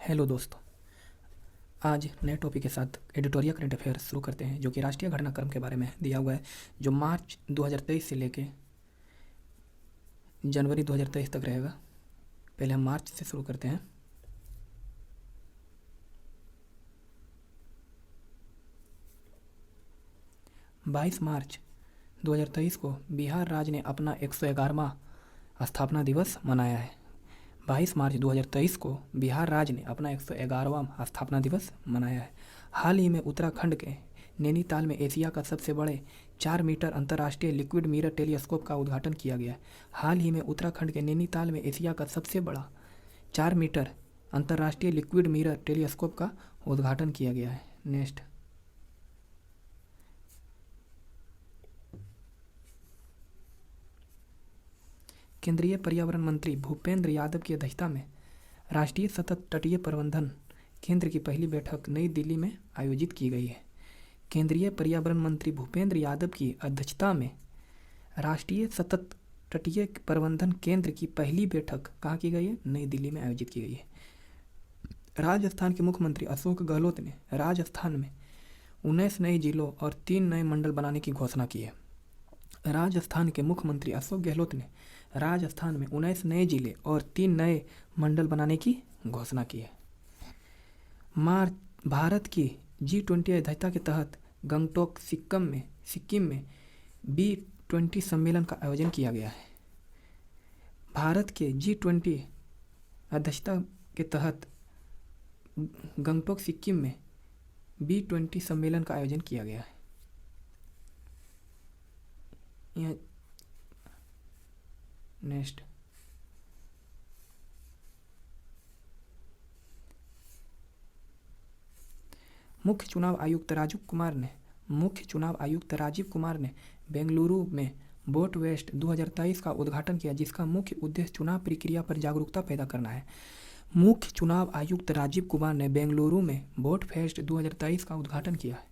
Hello दोस्तों। आज नए टॉपिक के साथ एडिटोरियल करंट अफेयर शुरू करते हैं, जो कि राष्ट्रीय घटनाक्रम के बारे में दिया हुआ है, जो मार्च 2023 से लेके जनवरी 2023 तक रहेगा। पहले हम मार्च से शुरू करते हैं। बाईस मार्च 2023 को बिहार राज्य ने अपना 111वां स्थापना दिवस मनाया है। 22 मार्च 2023 को बिहार राज्य ने अपना 111वां स्थापना दिवस मनाया है। हाल ही में उत्तराखंड के नैनीताल में एशिया का सबसे बड़े 4 मीटर अंतर्राष्ट्रीय लिक्विड मिरर टेलीस्कोप का उद्घाटन किया गया है। हाल ही में उत्तराखंड के नैनीताल में एशिया का सबसे बड़ा 4 मीटर अंतर्राष्ट्रीय लिक्विड मिरर टेलीस्कोप का उद्घाटन किया गया है। नेक्स्ट, केंद्रीय पर्यावरण मंत्री भूपेंद्र यादव की अध्यक्षता में राष्ट्रीय सतत तटीय प्रबंधन केंद्र की पहली बैठक नई दिल्ली में आयोजित की गई है। केंद्रीय पर्यावरण मंत्री भूपेंद्र यादव की अध्यक्षता में राष्ट्रीय सतत तटीय प्रबंधन केंद्र की पहली बैठक कहाँ की गई है? नई दिल्ली में आयोजित की गई है। राजस्थान के मुख्यमंत्री अशोक गहलोत ने राजस्थान में 19 नए जिलों और 3 नए मंडल बनाने की घोषणा की है। राजस्थान के मुख्यमंत्री अशोक गहलोत ने राजस्थान में 19 नए जिले और 3 नए मंडल बनाने की घोषणा की है। भारत की G20 अध्यक्षता के तहत गंगटोक सिक्किम में B20 सम्मेलन का आयोजन किया गया है। भारत के G20 अध्यक्षता के तहत गंगटोक सिक्किम में B20 सम्मेलन का आयोजन किया गया है। नेक्स्ट, मुख्य चुनाव आयुक्त राजीव कुमार ने बेंगलुरु में वोट वेस्ट 2023 का उद्घाटन किया, जिसका मुख्य उद्देश्य चुनाव प्रक्रिया पर जागरूकता पैदा करना है। मुख्य चुनाव आयुक्त राजीव कुमार ने बेंगलुरु में वोट फेस्ट 2023 का उद्घाटन किया है,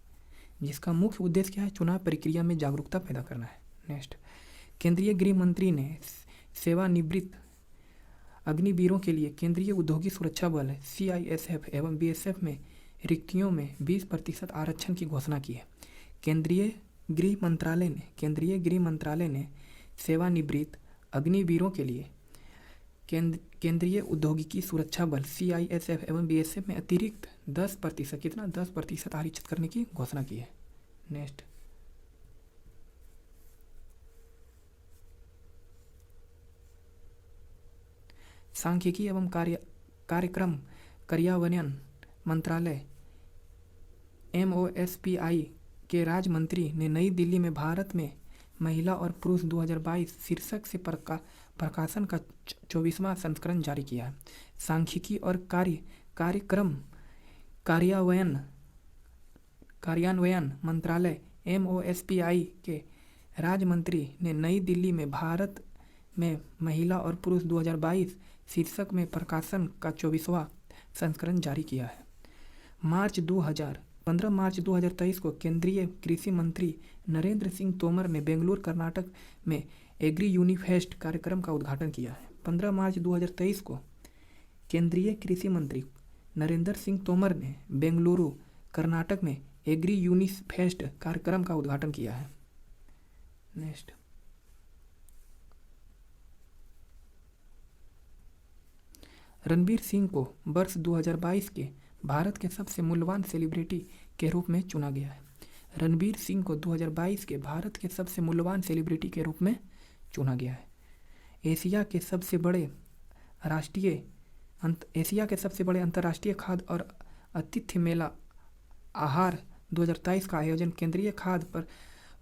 जिसका मुख्य उद्देश्य क्या है? चुनाव प्रक्रिया में जागरूकता पैदा करना है। नेक्स्ट, केंद्रीय गृह मंत्री ने सेवानिवृत्त अग्निवीरों के लिए केंद्रीय औद्योगिक सुरक्षा बल CISF एवं BSF में रिक्तियों में 20% आरक्षण की घोषणा की है। केंद्रीय गृह मंत्रालय ने सेवानिवृत्त अग्निवीरों के लिए केंद्रीय औद्योगिकी सुरक्षा बल CISF एवं BSF में अतिरिक्त 10% आरक्षित करने की घोषणा की है। नेक्स्ट, सांख्यिकी एवं कार्यक्रम कार्यान्वयन मंत्रालय MOSPI के राज्य मंत्री ने नई दिल्ली में भारत में महिला और पुरुष 2022 शीर्षक से प्रकाशन का 24वां संस्करण जारी किया है। सांख्यिकी और कार्यक्रम कार्यान्वयन मंत्रालय MOSPI के राज्य मंत्री ने नई दिल्ली में भारत में महिला और पुरुष 2022 शीर्षक में प्रकाशन का 24वां संस्करण जारी किया है। 15 मार्च 2023 को केंद्रीय कृषि मंत्री नरेंद्र सिंह तोमर ने बेंगलुरु कर्नाटक में एग्री यूनिफेस्ट कार्यक्रम का उद्घाटन किया है। 15 मार्च 2023 को केंद्रीय कृषि मंत्री नरेंद्र सिंह तोमर ने बेंगलुरु कर्नाटक में एग्री यूनिफेस्ट कार्यक्रम का उद्घाटन किया है। नेक्स्ट, रणबीर सिंह को वर्ष 2022 के भारत के सबसे मूल्यवान सेलिब्रिटी के रूप में चुना गया है। रणबीर सिंह को 2022 के भारत के सबसे मूल्यवान सेलिब्रिटी के रूप में चुना गया है। एशिया के सबसे बड़े अंतर्राष्ट्रीय खाद्य और आतिथ्य मेला आहार 2023 का आयोजन केंद्रीय खाद्य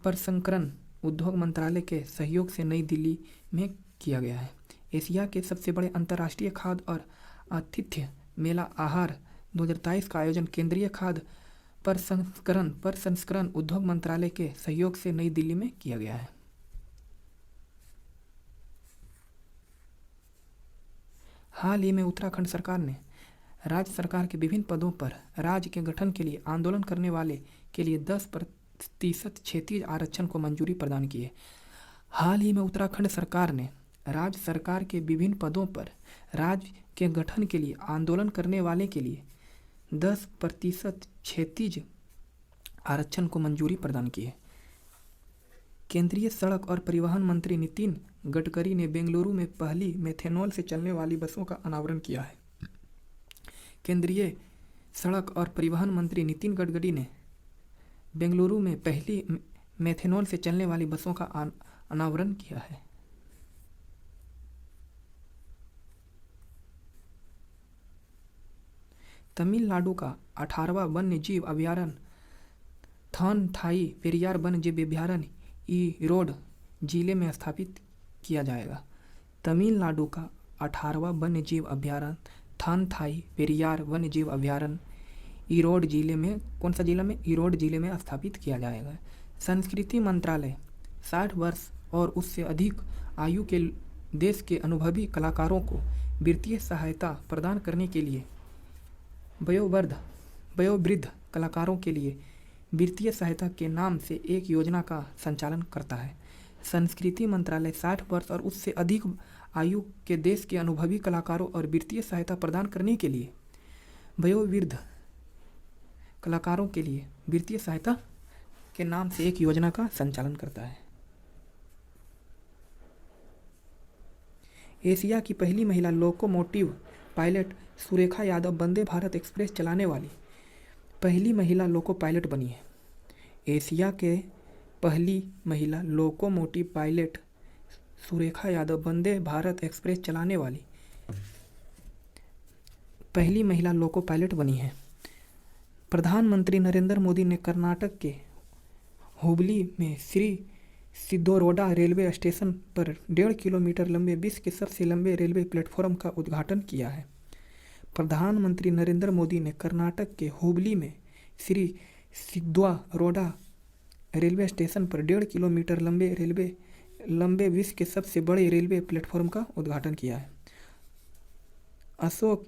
प्रसंस्करण उद्योग मंत्रालय के सहयोग से नई दिल्ली में किया गया है। एशिया के सबसे बड़े अंतर्राष्ट्रीय खाद्य और आतिथ्य मेला आहार 2023 का आयोजन केंद्रीय खाद्य प्रसंस्करण उद्योग मंत्रालय के सहयोग से नई दिल्ली में किया गया है। हाल ही में उत्तराखंड सरकार ने राज्य सरकार के विभिन्न पदों पर राज्य के गठन के लिए आंदोलन करने वाले के लिए 10% क्षेत्रीय आरक्षण को मंजूरी प्रदान की है। हाल ही में उत्तराखंड सरकार ने राज्य सरकार के विभिन्न पदों पर राज्य के गठन के लिए आंदोलन करने वाले के लिए 10% क्षैतिज आरक्षण को मंजूरी प्रदान की है। केंद्रीय सड़क और परिवहन मंत्री नितिन गडकरी ने बेंगलुरु में पहली मेथेनॉल से चलने वाली बसों का अनावरण किया है। केंद्रीय सड़क और परिवहन मंत्री नितिन गडकरी ने बेंगलुरु में पहली मेथेनॉल से चलने वाली बसों का अनावरण किया है। तमिलनाडु का 18वां वन्य जीव अभयारण्य थानथाई पेरियार वन्य जीव अभयारण्य ईरोड जिले में स्थापित किया जाएगा। तमिलनाडु का 18वां वन्य जीव अभयारण्य थानथाई पेरियार वन्य जीव अभयारण्य ईरोड जिले में, कौन सा जिला में? ईरोड जिले में स्थापित किया जाएगा। संस्कृति मंत्रालय 60 वर्ष और उससे अधिक आयु के देश के अनुभवी कलाकारों को वित्तीय सहायता प्रदान करने के लिए वयोवृद्ध कलाकारों के लिए वित्तीय सहायता के नाम से एक योजना का संचालन करता है। संस्कृति मंत्रालय 60 वर्ष और उससे अधिक आयु के देश के अनुभवी कलाकारों और वित्तीय सहायता प्रदान करने के लिए वयोवृद्ध कलाकारों के लिए वित्तीय सहायता के नाम से एक योजना का संचालन करता है। एशिया की पहली महिला locomotive pilot Surekha Yadav Vande Bharat express चलाने वाली पहली महिला लोको पायलट बनी है। एशिया के पहली महिला locomotive pilot Surekha Yadav Vande Bharat express चलाने वाली पहली महिला लोको पायलट बनी है। प्रधानमंत्री नरेंद्र मोदी ने कर्नाटक के हुबली में श्री सिद्धोरोडा रेलवे स्टेशन पर 1.5 किलोमीटर लंबे विश्व के सबसे लंबे रेलवे प्लेटफॉर्म का उद्घाटन किया है। प्रधानमंत्री नरेंद्र मोदी ने कर्नाटक के हुबली में श्री सिद्धोरोडा रेलवे स्टेशन पर 1.5 किलोमीटर लंबे विश्व के सबसे बड़े रेलवे प्लेटफॉर्म का उद्घाटन किया है। अशोक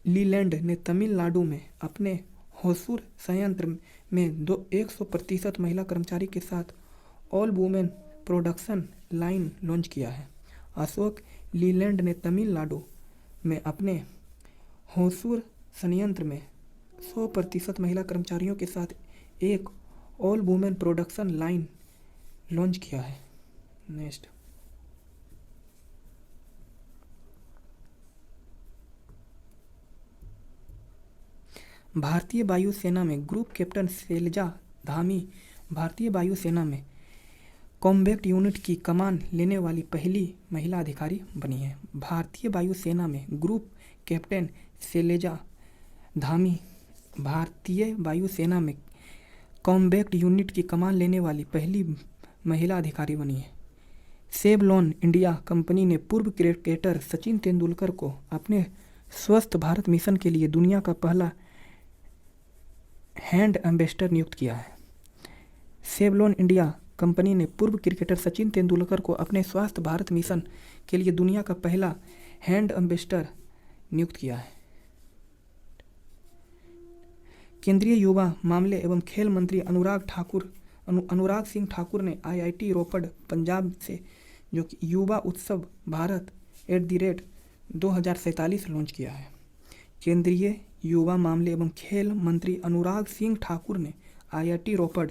लीलैंड ने तमिलनाडु में अपने होसूर संयंत्र में 100% महिला कर्मचारी के साथ all women production line launch किया है। अशोक लीलैंड ने तमिलनाडु में अपने होसूर संयंत्र में 100% महिला कर्मचारियों के साथ एक all women production line launch किया है। नेक्स्ट, भारतीय वायुसेना में ग्रुप कैप्टन शैलजा धामी भारतीय वायुसेना में कॉम्बैट यूनिट की कमान लेने वाली पहली महिला अधिकारी बनी है। भारतीय वायुसेना में ग्रुप कैप्टन शैलजा धामी भारतीय वायुसेना में कॉम्बैट यूनिट की कमान लेने वाली पहली महिला अधिकारी बनी है। सेवलॉन इंडिया कंपनी ने पूर्व क्रिकेटर सचिन तेंदुलकर को अपने स्वस्थ भारत मिशन के लिए दुनिया का पहला हैंड एम्बेसडर नियुक्त किया है। सेवलॉन इंडिया कंपनी ने पूर्व क्रिकेटर सचिन तेंदुलकर को अपने स्वास्थ्य भारत मिशन के लिए दुनिया का पहला हैंड एम्बेसडर नियुक्त किया है। केंद्रीय युवा मामले एवं खेल मंत्री अनुराग सिंह ठाकुर ने IIT रोपड़ पंजाब से जो कि युवा उत्सव भारत @2047 लॉन्च किया है। केंद्रीय युवा मामले एवं खेल मंत्री अनुराग सिंह ठाकुर ने IIT रोपड़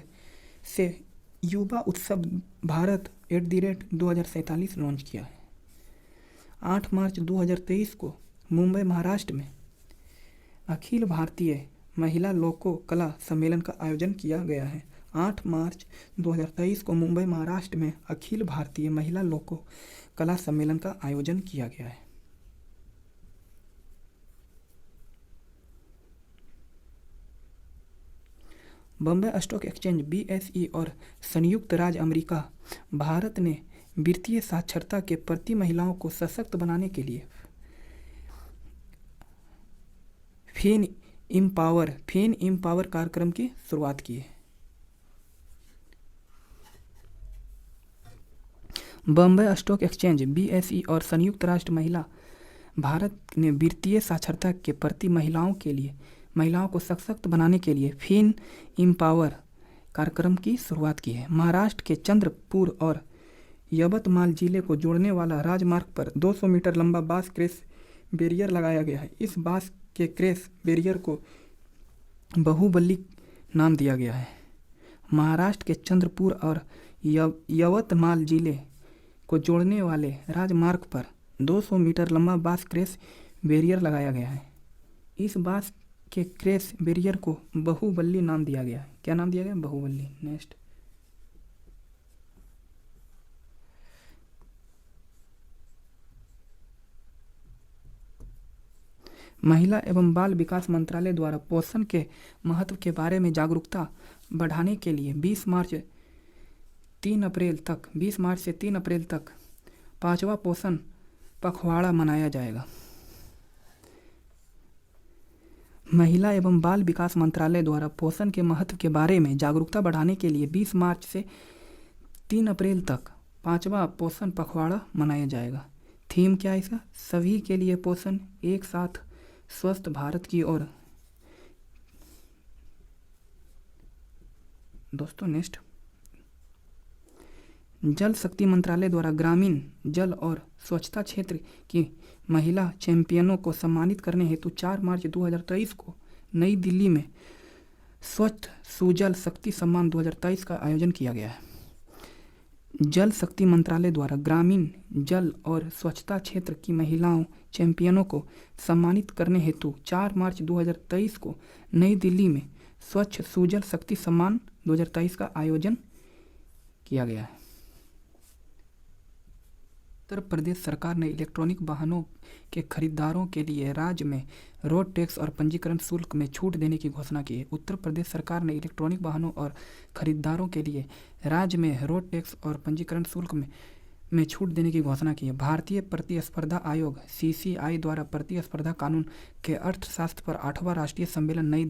से युवा उत्सव भारत @2047 लॉन्च किया है। 8 मार्च 2023 को मुंबई महाराष्ट्र में अखिल भारतीय महिला लोको कला सम्मेलन का आयोजन किया गया है। 8 मार्च 2023 को मुंबई महाराष्ट्र में अखिल भारतीय महिला लोको कला सम्मेलन का आयोजन किया गया है। बॉम्बे स्टॉक एक्सचेंज BSE और संयुक्त राज्य अमेरिका भारत ने वित्तीय साक्षरता के प्रति महिलाओं को सशक्त बनाने के लिए फेम इम्पावर कार्यक्रम की शुरुआत की है। बॉम्बे स्टॉक एक्सचेंज BSE और संयुक्त राष्ट्र महिला भारत ने वित्तीय साक्षरता के प्रति महिलाओं को सशक्त बनाने के लिए फेम इम्पावर कार्यक्रम की शुरुआत की है। महाराष्ट्र के चंद्रपुर और यवतमाल जिले को जोड़ने वाला राजमार्ग पर 200 मीटर लंबा बास क्रेश बैरियर लगाया गया है। इस बांस के क्रैश बैरियर को बाहुबली नाम दिया गया है। महाराष्ट्र के चंद्रपुर और यवतमाल जिले को जोड़ने वाले राजमार्ग पर 200 मीटर लंबा बांस क्रैश बैरियर लगाया गया है। इस बांस के क्रैश बैरियर को बाहुबली नाम दिया गया है। क्या नाम दिया गया? बाहुबली। नेक्स्ट, महिला एवं बाल विकास मंत्रालय द्वारा पोषण के महत्व के बारे में जागरूकता बढ़ाने के लिए 20 मार्च से 3 अप्रैल तक 5वां पोषण पखवाड़ा मनाया जाएगा। महिला एवं बाल विकास मंत्रालय द्वारा पोषण के महत्व के बारे में जागरूकता बढ़ाने के लिए 20 मार्च से 3 अप्रैल तक 5वां पोषण पखवाड़ा मनाया जाएगा। थीम क्या है इसका? सभी के लिए पोषण, एक साथ स्वस्थ भारत की ओर। दोस्तों नेक्स्ट, जल शक्ति मंत्रालय द्वारा ग्रामीण जल और स्वच्छता क्षेत्र की महिला चैंपियनों को सम्मानित करने हेतु 4 मार्च 2023 को नई दिल्ली में स्वच्छ सुजल शक्ति सम्मान 2023 का आयोजन किया गया है। जल शक्ति मंत्रालय द्वारा ग्रामीण जल और स्वच्छता क्षेत्र की महिलाओं चैंपियनों को सम्मानित करने हेतु 4 मार्च 2023 को नई दिल्ली में स्वच्छ सुजल शक्ति सम्मान 2023 का आयोजन किया गया है। उत्तर प्रदेश सरकार ने इलेक्ट्रॉनिक वाहनों के खरीदारों के लिए राज्य में रोड टैक्स और पंजीकरण शुल्क में छूट देने की घोषणा की है। उत्तर प्रदेश सरकार ने इलेक्ट्रॉनिक वाहनों और खरीदारों के लिए राज्य में रोड टैक्स और पंजीकरण शुल्क में छूट देने की घोषणा की है। भारतीय प्रतिस्पर्धा आयोग (CCI) द्वारा प्रतिस्पर्धा कानून के अर्थशास्त्र पर 8वां राष्ट्रीय सम्मेलन नई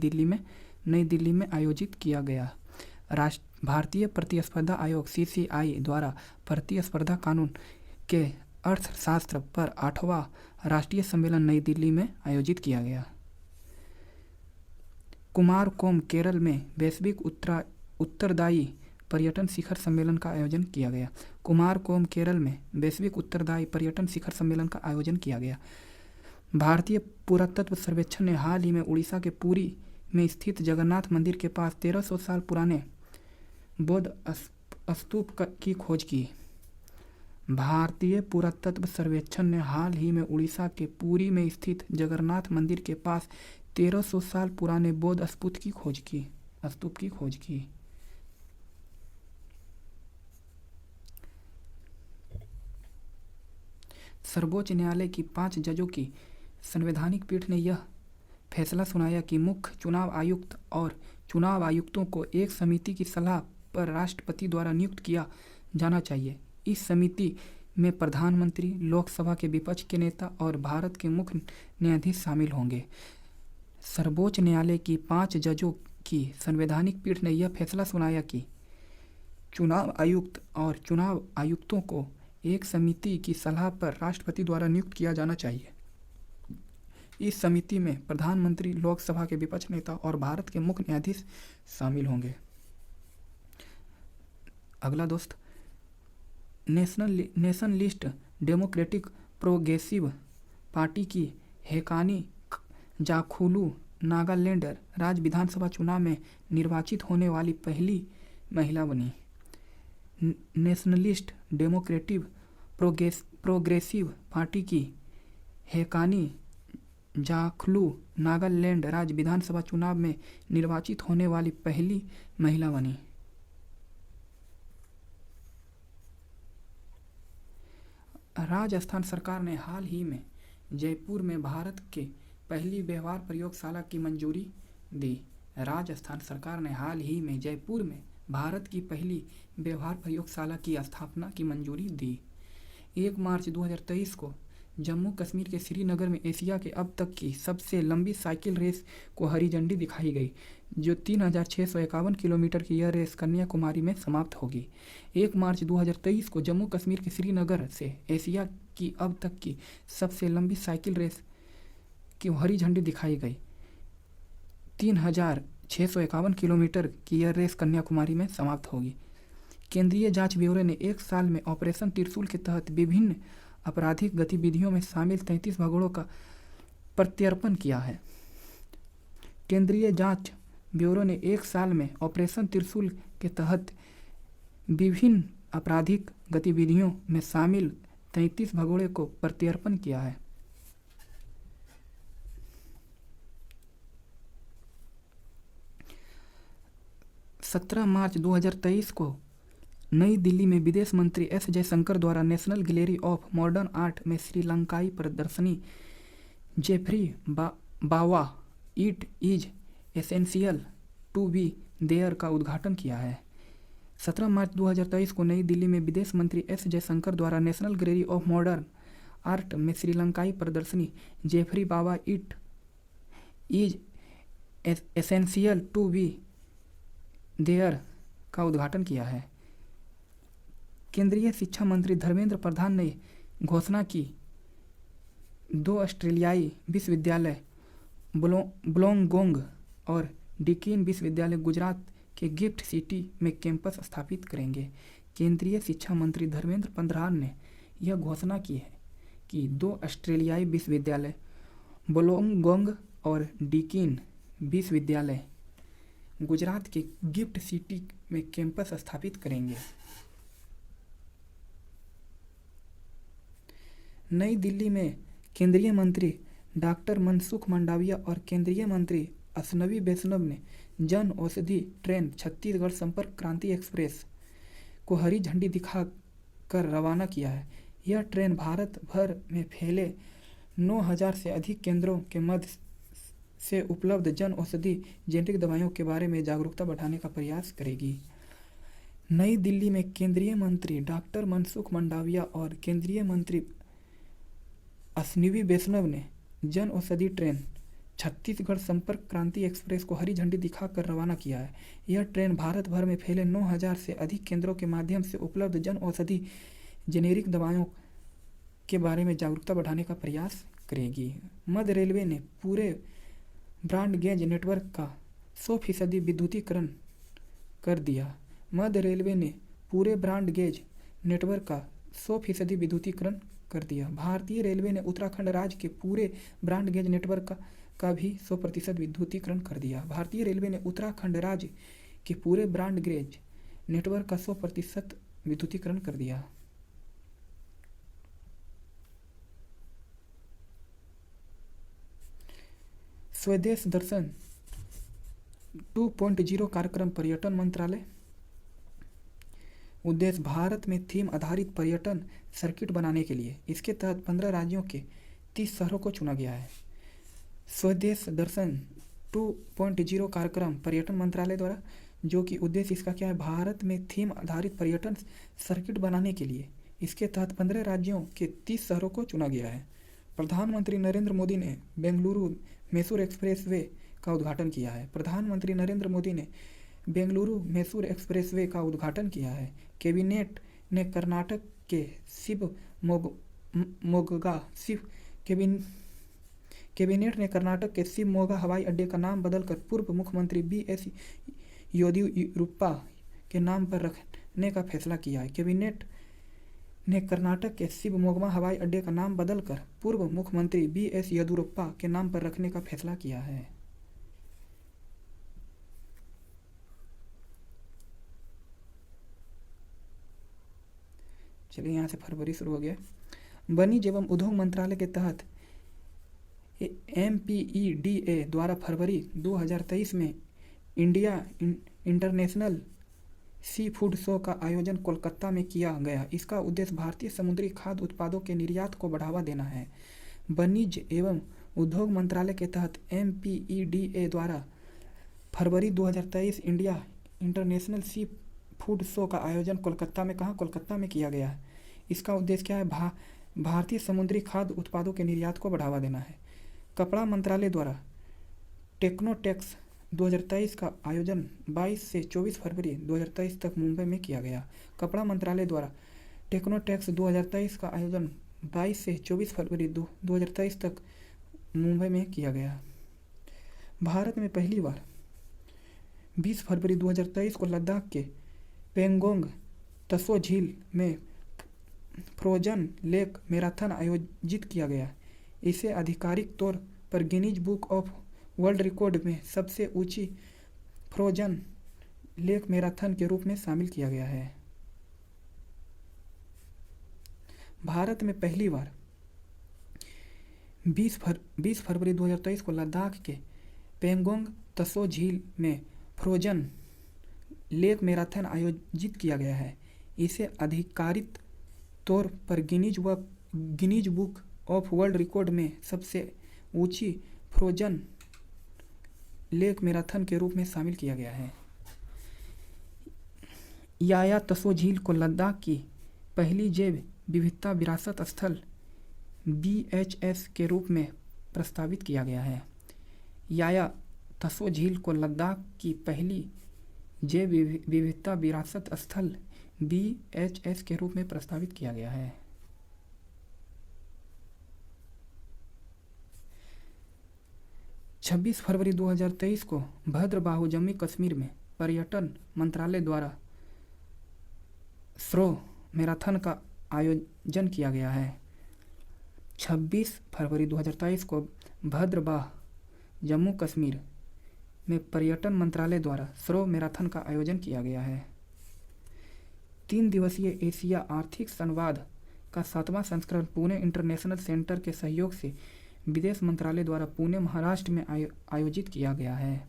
दिल्ली में आयोजित किया गया। भारतीय प्रतिस्पर्धा आयोग (CCI) द्वारा प्रतिस्पर्धा कानून के अर्थशास्त्र पर 8वां राष्ट्रीय सम्मेलन नई दिल्ली में आयोजित किया गया। कुमारकोम केरल में वैश्विक उत्तरदायी पर्यटन शिखर सम्मेलन का आयोजन किया गया। कुमारकोम केरल में वैश्विक उत्तरदायी पर्यटन शिखर सम्मेलन का आयोजन किया गया। भारतीय पुरातत्व सर्वेक्षण ने हाल ही में उड़ीसा के पुरी में स्थित जगन्नाथ मंदिर के पास 1300 साल पुराने बौद्ध स्तूप की खोज की। भारतीय पुरातत्व सर्वेक्षण ने हाल ही में उड़ीसा के पुरी में स्थित जगन्नाथ मंदिर के पास 1300 साल पुराने बौद्ध स्तूप की खोज की। सर्वोच्च न्यायालय की 5 जजों की संवैधानिक पीठ ने यह फैसला सुनाया कि मुख्य चुनाव आयुक्त और चुनाव आयुक्तों को एक समिति की सलाह पर राष्ट्रपति द्वारा नियुक्त किया जाना चाहिए। इस समिति में प्रधानमंत्री, लोकसभा के विपक्ष के नेता और भारत के मुख्य न्यायाधीश शामिल होंगे। सर्वोच्च न्यायालय की 5 जजों की संवैधानिक पीठ ने यह फैसला सुनाया कि चुनाव आयुक्त और चुनाव आयुक्तों को एक समिति की सलाह पर राष्ट्रपति द्वारा नियुक्त किया जाना चाहिए। इस समिति में प्रधानमंत्री, लोकसभा के विपक्ष नेता और भारत के मुख्य न्यायाधीश शामिल होंगे। अगला दोस्त, नेशनलिस्ट डेमोक्रेटिक प्रोग्रेसिव पार्टी की हेकानी जाखुलू नागालैंड राज्य विधानसभा चुनाव में निर्वाचित होने वाली पहली महिला बनी। नेशनलिस्ट डेमोक्रेटिक प्रोग्रेसिव पार्टी की हेकानी जाखुलू नागालैंड राज्य विधानसभा चुनाव में निर्वाचित होने वाली पहली महिला बनी। राजस्थान सरकार ने हाल ही में जयपुर में भारत के पहली व्यवहार प्रयोगशाला की मंजूरी दी। राजस्थान सरकार ने हाल ही में जयपुर में भारत की पहली व्यवहार प्रयोगशाला की स्थापना की मंजूरी दी। 1 मार्च 2023 को जम्मू कश्मीर के श्रीनगर में एशिया के अब तक की सबसे लंबी साइकिल रेस को हरी झंडी दिखाई गई, जो 3651 किलोमीटर की यह रेस कन्याकुमारी में समाप्त होगी। 1 मार्च 2023 को जम्मू कश्मीर के श्रीनगर से एशिया की अब तक की सबसे लंबी साइकिल रेस की हरी झंडी दिखाई गई। 3651 किलोमीटर की यह रेस कन्याकुमारी में समाप्त होगी। केंद्रीय जांच ब्यूरो ने 1 साल में ऑपरेशन त्रिशूल के तहत विभिन्न आपराधिक गतिविधियों में शामिल 33 भगोड़ों का प्रत्यर्पण किया है। केंद्रीय जांच ब्यूरो ने एक साल में ऑपरेशन त्रिशूल के तहत विभिन्न आपराधिक गतिविधियों में शामिल 33 भगोड़े को प्रत्यर्पण किया है। मार्च 17 2023 को नई दिल्ली में विदेश मंत्री एस जयशंकर द्वारा National Gallery of Modern Art में श्रीलंकाई प्रदर्शनी Geoffrey Bawa it is essential to be there का उद्घाटन किया है। 17 मार्च 2023 को नई दिल्ली में विदेश मंत्री एस जयशंकर द्वारा National Gallery of Modern Art में श्रीलंकाई प्रदर्शनी Geoffrey Bawa it is essential to be there का उद्घाटन किया है। केंद्रीय शिक्षा मंत्री धर्मेंद्र प्रधान ने घोषणा की 2 ऑस्ट्रेलियाई विश्वविद्यालय वुलंगडोंग और डीकिन विश्वविद्यालय गुजरात के गिफ्ट सिटी में कैंपस स्थापित करेंगे। केंद्रीय शिक्षा मंत्री धर्मेंद्र प्रधान ने यह घोषणा की है कि 2 ऑस्ट्रेलियाई विश्वविद्यालय वुलंगडोंग और डीकिन विश्वविद्यालय गुजरात के गिफ्ट सिटी में कैंपस स्थापित करेंगे। नई दिल्ली में केंद्रीय मंत्री डॉक्टर मनसुख मंडाविया और केंद्रीय मंत्री अश्विनी वैष्णव ने जन औषधि ट्रेन छत्तीसगढ़ संपर्क क्रांति एक्सप्रेस को हरी झंडी दिखाकर रवाना किया है। यह ट्रेन भारत भर में फैले 9000 से अधिक केंद्रों के मध्य से उपलब्ध जन औषधि जेनेरिक दवाइयों के बारे में जागरूकता बढ़ाने का प्रयास करेगी। नई दिल्ली में केंद्रीय मंत्री डॉक्टर मनसुख मंडाविया और केंद्रीय मंत्री अश्विनी वैष्णव ने जन औषधि ट्रेन छत्तीसगढ़ संपर्क क्रांति एक्सप्रेस को हरी झंडी दिखाकर रवाना किया है। यह ट्रेन भारत भर में फैले 9000 से अधिक केंद्रों के माध्यम से उपलब्ध जन औषधि जेनेरिक दवाइयों के बारे में जागरूकता बढ़ाने का प्रयास करेगी। मध्य रेलवे ने पूरे ब्रॉड गेज नेटवर्क का 100% विद्युतीकरण कर दिया। मध्य रेलवे ने पूरे ब्रॉड गेज नेटवर्क का 100% विद्युतीकरण कर दिया। भारतीय रेलवे ने उत्तराखंड राज्य के पूरे ब्रॉड गेज नेटवर्क का भी 100% विद्युतीकरण कर दिया। भारतीय रेलवे ने उत्तराखंड राज्य के पूरे ब्रॉड गेज नेटवर्क का 100% विद्युतीकरण कर दिया। स्वदेश दर्शन 2.0 कार्यक्रम पर्यटन मंत्रालय। उद्देश्य भारत में थीम आधारित पर्यटन सर्किट बनाने के लिए। इसके तहत 15 राज्यों के 30 शहरों को चुना गया है। स्वदेश दर्शन 2.0 कार्यक्रम पर्यटन मंत्रालय द्वारा, जो कि उद्देश्य इसका क्या है, भारत में थीम आधारित पर्यटन सर्किट बनाने के लिए। इसके तहत 15 राज्यों के 30 शहरों को चुना गया है। प्रधानमंत्री नरेंद्र मोदी ने बेंगलुरु मैसूर एक्सप्रेसवे का उद्घाटन किया है। प्रधानमंत्री नरेंद्र मोदी ने बेंगलुरु मैसूर एक्सप्रेसवे का उद्घाटन किया है। कैबिनेट ने कर्नाटक के शिवमोगा हवाई अड्डे का नाम बदलकर पूर्व मुख्यमंत्री BS येदियुरप्पा के नाम पर रखने का फैसला किया है। कैबिनेट ने कर्नाटक के शिवमोगा हवाई अड्डे का नाम बदलकर पूर्व मुख्यमंत्री BS येदियुरप्पा के नाम पर रखने का फैसला किया है। चलिए, यहाँ से फरवरी शुरू हो गया। वाणिज्य एवं उद्योग मंत्रालय के तहत MPEDA द्वारा फरवरी 2023 में India international sea food show का आयोजन कोलकाता में किया गया। इसका उद्देश्य भारतीय समुद्री खाद्य उत्पादों के निर्यात को बढ़ावा देना है। वाणिज्य एवं उद्योग मंत्रालय के तहत MPEDA द्वारा फरवरी 2023 India international sea food show का आयोजन कोलकाता में किया गया है। इसका उद्देश्य क्या है, भारतीय समुद्री खाद्य उत्पादों के निर्यात को बढ़ावा देना है। कपड़ा मंत्रालय द्वारा टेक्नोटेक्स 2023 का आयोजन 22 से 24 फरवरी 2023 तक मुंबई में किया गया। कपड़ा मंत्रालय द्वारा टेक्नोटेक्स 2023 का आयोजन 22 से 24 फरवरी 2023 तक मुंबई में किया गया। भारत में पहली बार 20 फरवरी 2023 को लद्दाख के पेंगोंग तसो झील में फ्रोजन लेक मैराथन आयोजित किया गया। इसे आधिकारिक तौर पर Guinness book of world record में सबसे ऊंची फ्रोजन लेक मैराथन के रूप में शामिल किया गया है। भारत में पहली बार 20 फरवरी 2023 को लद्दाख के पेंगोंग त्सो झील में फ्रोजन लेक मैराथन आयोजित किया गया है। इसे आधिकारिक तौर पर Guinness book of world record में सबसे ऊंची फ्रोजन लेक मैराथन के रूप में शामिल किया गया है। याया त्सो झील को लद्दाख की पहली जैव विविधता विरासत स्थल BHS के रूप में प्रस्तावित किया गया है। याया त्सो झील को लद्दाख की पहली जैव विविधता विरासत स्थल BHS के रूप में प्रस्तावित किया गया है। 26 फरवरी 2023 को भद्रबाहु जम्मू कश्मीर में पर्यटन मंत्रालय द्वारा स्रो मैराथन का आयोजन किया गया है। 26 फरवरी 2023 को भद्रबाह जम्मू कश्मीर में पर्यटन मंत्रालय द्वारा स्रो मैराथन का आयोजन किया गया है। 3 दिवसीय एशिया आर्थिक संवाद का 7वां संस्करण पुणे इंटरनेशनल सेंटर के सहयोग से विदेश मंत्रालय द्वारा पुणे महाराष्ट्र में आयोजित किया गया है।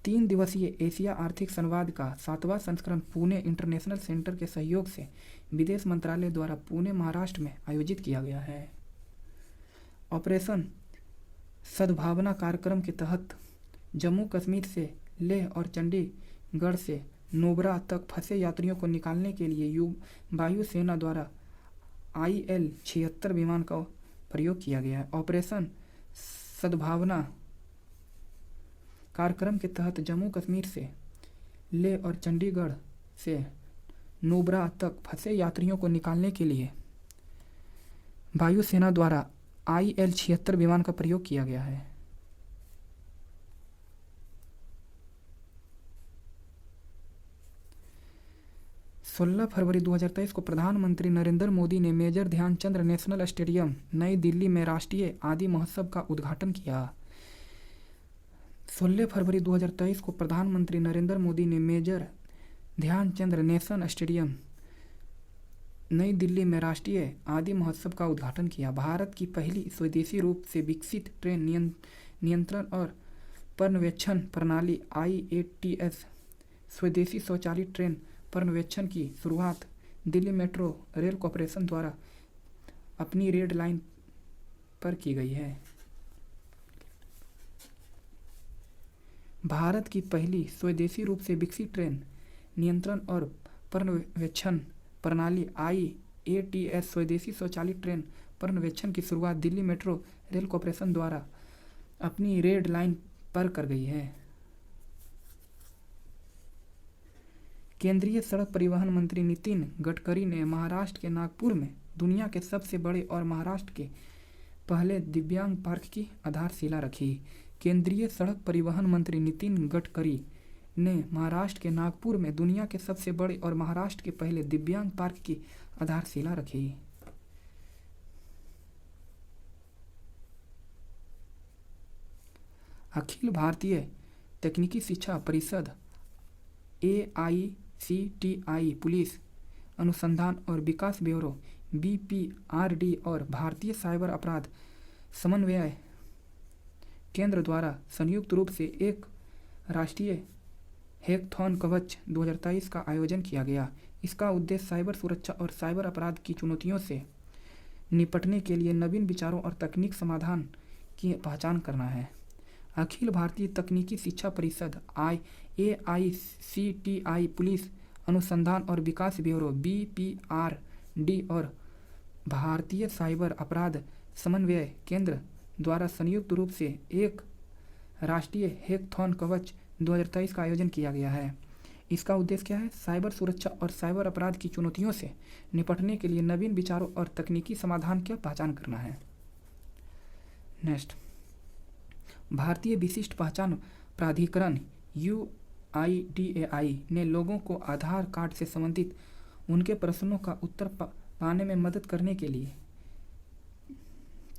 3 दिवसीय एशिया आर्थिक संवाद का 7वां संस्करण पुणे इंटरनेशनल सेंटर के सहयोग से विदेश मंत्रालय द्वारा पुणे महाराष्ट्र में आयोजित किया गया है। ऑपरेशन सद्भावना कार्यक्रम के तहत जम्मू कश्मीर से लेह और चंडीगढ़ से नोबरा तक फंसे यात्रियों को निकालने के लिए वायुसेना द्वारा IL-76 विमान का प्रयोग किया गया है। ऑपरेशन सद्भावना कार्यक्रम के तहत जम्मू कश्मीर से लेह और चंडीगढ़ से नोबरा तक फंसे यात्रियों को निकालने के लिए वायुसेना द्वारा IL-76 विमान का प्रयोग किया गया है। सोलह फरवरी 2023 को प्रधानमंत्री नरेंद्र मोदी ने मेजर ध्यानचंद नेशनल स्टेडियम नई दिल्ली में राष्ट्रीय आदि महोत्सव का उद्घाटन किया। 16 फरवरी 2023 को प्रधानमंत्री नरेंद्र मोदी ने मेजर ध्यानचंद नेशनल स्टेडियम नई दिल्ली में राष्ट्रीय आदि महोत्सव का उद्घाटन किया। भारत की पहली स्वदेशी रूप से विकसित ट्रेन नियंत्रण और पर्यवेक्षण प्रणाली IATS स्वदेशी स्वचालित ट्रेन पर्यवेक्षण की शुरुआत दिल्ली मेट्रो रेल कॉरपोरेशन द्वारा अपनी रेड लाइन पर की गई है। भारत की पहली स्वदेशी रूप से विकसित ट्रेन नियंत्रण और पर्यवेक्षण प्रणाली IATS स्वदेशी स्वचालित ट्रेन पर्यवेक्षण की शुरुआत दिल्ली मेट्रो रेल कॉरपोरेशन द्वारा अपनी रेड लाइन पर कर गई है। केंद्रीय सड़क परिवहन मंत्री नितिन गडकरी ने महाराष्ट्र के नागपुर में दुनिया के सबसे बड़े और महाराष्ट्र के पहले दिव्यांग पार्क की आधारशिला रखी। केंद्रीय सड़क परिवहन मंत्री नितिन गडकरी ने महाराष्ट्र के नागपुर में दुनिया के सबसे बड़े और महाराष्ट्र के पहले दिव्यांग पार्क की आधारशिला रखी। अखिल भारतीय तकनीकी शिक्षा परिषद AICTI पुलिस अनुसंधान और विकास ब्यूरो BPRD और भारतीय साइबर अपराध समन्वय केंद्र द्वारा संयुक्त रूप से एक राष्ट्रीय हैकाथॉन कवच 2023 का आयोजन किया गया। इसका उद्देश्य साइबर सुरक्षा और साइबर अपराध की चुनौतियों से निपटने के लिए नवीन विचारों और तकनीक समाधान की पहचान करना है। अखिल भारतीय तकनीकी शिक्षा परिषद AICTI पुलिस अनुसंधान और विकास ब्यूरो BPRD और भारतीय साइबर अपराध समन्वय केंद्र द्वारा संयुक्त रूप से एक राष्ट्रीय हैकाथॉन कवच 2023 का आयोजन किया गया है। इसका उद्देश्य क्या है? साइबर सुरक्षा और साइबर अपराध की चुनौतियों से निपटने के लिए नवीन विचारों और तकनीकी समाधान की पहचान करना है। नेक्स्ट, भारतीय विशिष्ट पहचान प्राधिकरण UIDAI ने लोगों को आधार कार्ड से संबंधित उनके प्रश्नों का उत्तर पाने में मदद करने के लिए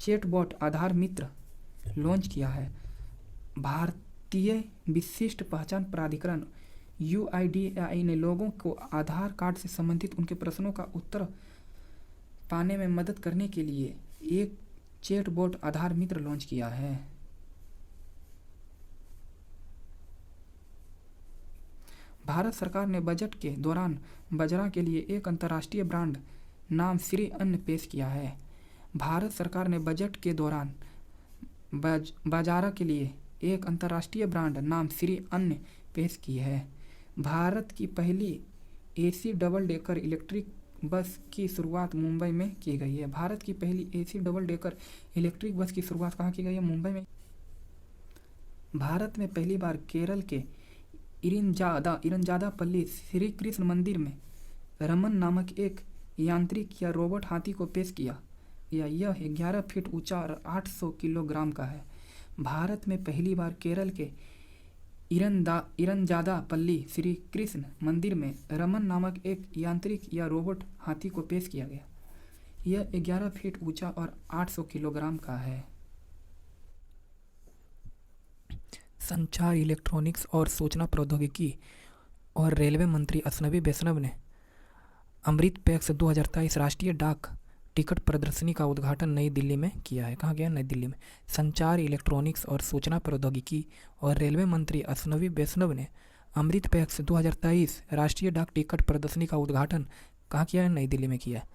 चैटबॉट आधार मित्र लॉन्च किया है। भारतीय विशिष्ट पहचान प्राधिकरण UIDAI ने लोगों को आधार कार्ड से संबंधित उनके प्रश्नों का उत्तर पाने में मदद करने के लिए एक चैटबॉट आधार मित्र लॉन्च किया है। भारत सरकार ने बजट के दौरान बाजरा के लिए एक अंतर्राष्ट्रीय ब्रांड नाम श्री अन्न पेश किया है। भारत सरकार ने बजट के दौरान बाजरा के लिए एक अंतर्राष्ट्रीय ब्रांड नाम श्री अन्न पेश की है। भारत की पहली AC double decker electric bus की शुरुआत मुंबई में की गई है। भारत की पहली AC double decker electric bus की शुरुआत कहाँ की गई है? मुंबई में। भारत में पहली बार केरल के इरंजादापल्ली श्री कृष्ण मंदिर में रमन नामक एक यांत्रिक या रोबोट हाथी को पेश किया गया। यह 11 फीट ऊंचा और 800 किलोग्राम का है। भारत में पहली बार केरल के इरंजादापल्ली श्री कृष्ण मंदिर में रमन नामक एक यांत्रिक या रोबोट हाथी को पेश किया गया। यह 11 फीट ऊंचा और 800 किलोग्राम का है। संचार, इलेक्ट्रॉनिक्स और सूचना प्रौद्योगिकी और रेलवे मंत्री अश्विनी वैष्णव ने अमृत पैक्स 2023 राष्ट्रीय डाक टिकट प्रदर्शनी का उद्घाटन नई दिल्ली में किया है। कहाँ गया? नई दिल्ली में। संचार, इलेक्ट्रॉनिक्स और सूचना प्रौद्योगिकी और रेलवे मंत्री अश्विनी वैष्णव ने अमृत पैक्स 2023 राष्ट्रीय डाक टिकट प्रदर्शनी का उद्घाटन कहाँ किया है? नई दिल्ली में किया है।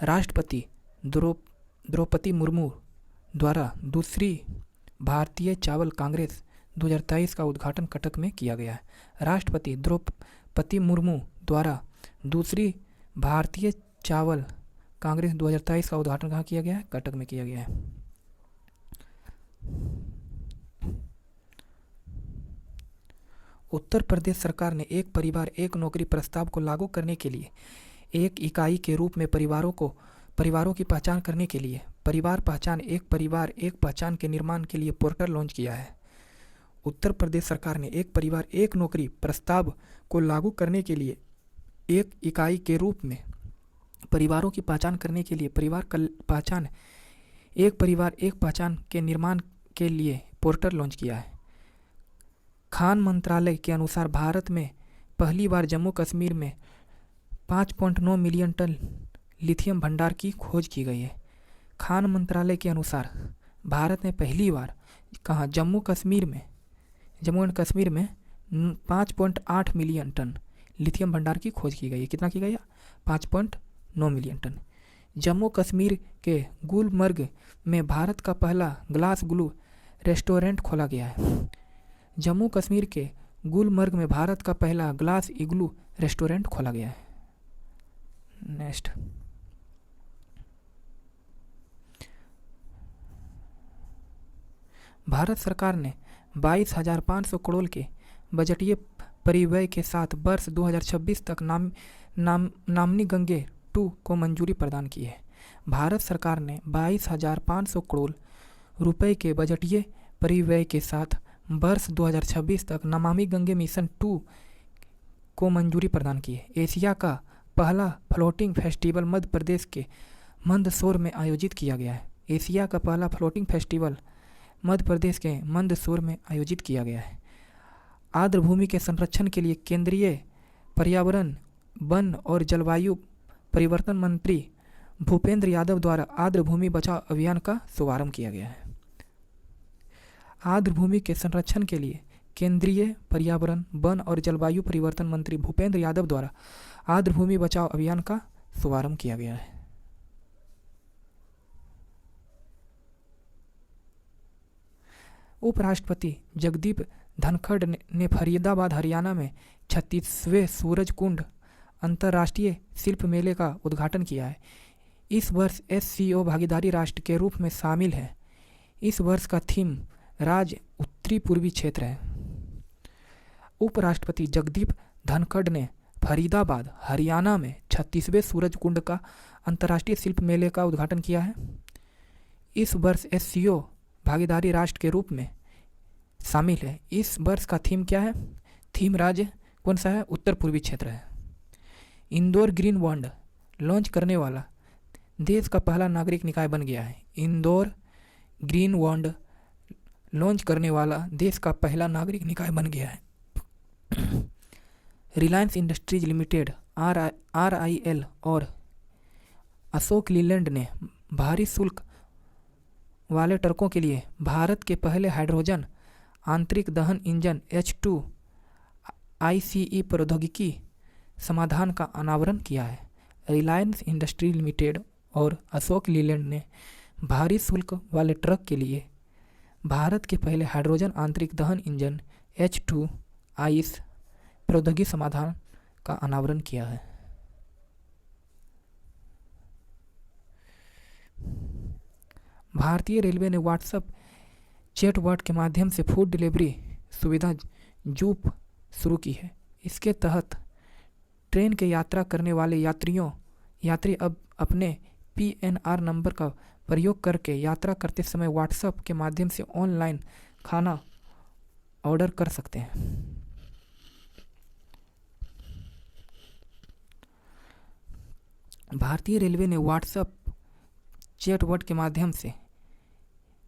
राष्ट्रपति द्रौपदी मुर्मू द्वारा दूसरी भारतीय चावल कांग्रेस 2023 का उद्घाटन कटक में किया गया है। राष्ट्रपति द्रौपदी मुर्मू द्वारा दूसरी भारतीय चावल कांग्रेस 2023 का उद्घाटन कहाँ किया गया है? कटक में किया गया है। उत्तर प्रदेश सरकार ने एक परिवार एक नौकरी प्रस्ताव को लागू करने के लिए एक इकाई के रूप में परिवारों की पहचान करने के लिए परिवार परिवार एक पहचान के निर्माण के लिए पोर्टल लॉन्च किया है। उत्तर प्रदेश सरकार ने एक परिवार एक नौकरी प्रस्ताव को लागू करने के लिए एक इकाई के रूप में परिवारों की पहचान करने के लिए एक परिवार एक पहचान के निर्माण के लिए पोर्टल लॉन्च किया है। खान मंत्रालय के अनुसार भारत में पहली बार जम्मू कश्मीर में 5.9 मिलियन टन लिथियम भंडार की खोज की गई है। खान मंत्रालय के अनुसार भारत में पहली बार जम्मू एंड कश्मीर में 5.8 मिलियन टन लिथियम भंडार की खोज की गई है। कितना की गई है? 5.9 मिलियन टन। जम्मू कश्मीर के गुलमर्ग में भारत का पहला ग्लास ग्लू रेस्टोरेंट खोला गया है। जम्मू कश्मीर के गुलमर्ग में भारत का पहला ग्लास इग्लू रेस्टोरेंट खोला गया है। नेक्स्ट, भारत सरकार ने 22,500 करोड़ के बजटीय परिव्यय के साथ वर्ष 2026 तक नमामि गंगे 2 को मंजूरी प्रदान की है। भारत सरकार ने 22,500 करोड़ रुपए के बजटीय परिव्यय के साथ वर्ष 2026 तक नमामि गंगे मिशन 2 को मंजूरी प्रदान की है। एशिया का पहला फ्लोटिंग फेस्टिवल मध्य प्रदेश के मंदसौर में आयोजित किया गया है। एशिया का पहला फ्लोटिंग फेस्टिवल मध्य प्रदेश के मंदसौर में आयोजित किया गया है। आर्द्र भूमि के संरक्षण के लिए केंद्रीय पर्यावरण, वन और जलवायु परिवर्तन मंत्री भूपेंद्र यादव द्वारा आर्द्र भूमि बचाओ अभियान का शुभारंभ किया गया है। आर्द्र भूमि के संरक्षण के लिए केंद्रीय पर्यावरण, वन और जलवायु परिवर्तन मंत्री भूपेंद्र यादव द्वारा आर्द्र भूमि बचाओ अभियान का शुभारंभ किया गया है। उपराष्ट्रपति जगदीप धनखड़ ने फरीदाबाद, हरियाणा में 36वें सूरजकुंड अंतर्राष्ट्रीय शिल्प मेले का उद्घाटन किया है। इस वर्ष SCO भागीदारी राष्ट्र के रूप में शामिल है। इस वर्ष का थीम राज्य उत्तरी पूर्वी क्षेत्र है। उपराष्ट्रपति जगदीप धनखड़ ने फरीदाबाद, हरियाणा में 36वें सूरजकुंड का अंतर्राष्ट्रीय शिल्प मेले का उद्घाटन किया है। इस वर्ष SCO भागीदारी राष्ट्र के रूप में शामिल है। इस वर्ष का थीम क्या है? थीम राज्य कौन सा है? उत्तर पूर्वी क्षेत्र है। इंदौर ग्रीन बॉन्ड लॉन्च करने वाला देश का पहला नागरिक निकाय बन गया है। इंदौर ग्रीन बॉन्ड लॉन्च करने वाला देश का पहला नागरिक निकाय बन गया है। रिलायंस इंडस्ट्रीज लिमिटेड RIL और अशोक लीलैंड ने भारी शुल्क वाले ट्रकों के लिए भारत के पहले हाइड्रोजन आंतरिक दहन इंजन H2 ICE प्रौद्योगिकी समाधान का अनावरण किया है। रिलायंस इंडस्ट्री लिमिटेड और अशोक लीलैंड ने भारी शुल्क वाले ट्रक के लिए भारत के पहले हाइड्रोजन आंतरिक दहन इंजन H2 ICE प्रौद्योगिकी समाधान का अनावरण किया है। भारतीय रेलवे ने व्हाट्सएप चैटबॉट के माध्यम से फूड डिलीवरी सुविधा जूप शुरू की है। इसके तहत ट्रेन के यात्रा करने वाले यात्री अब अपने PNR नंबर का प्रयोग करके यात्रा करते समय व्हाट्सएप के माध्यम से ऑनलाइन खाना ऑर्डर कर सकते हैं। भारतीय रेलवे ने व्हाट्सएप चैटबॉट के माध्यम से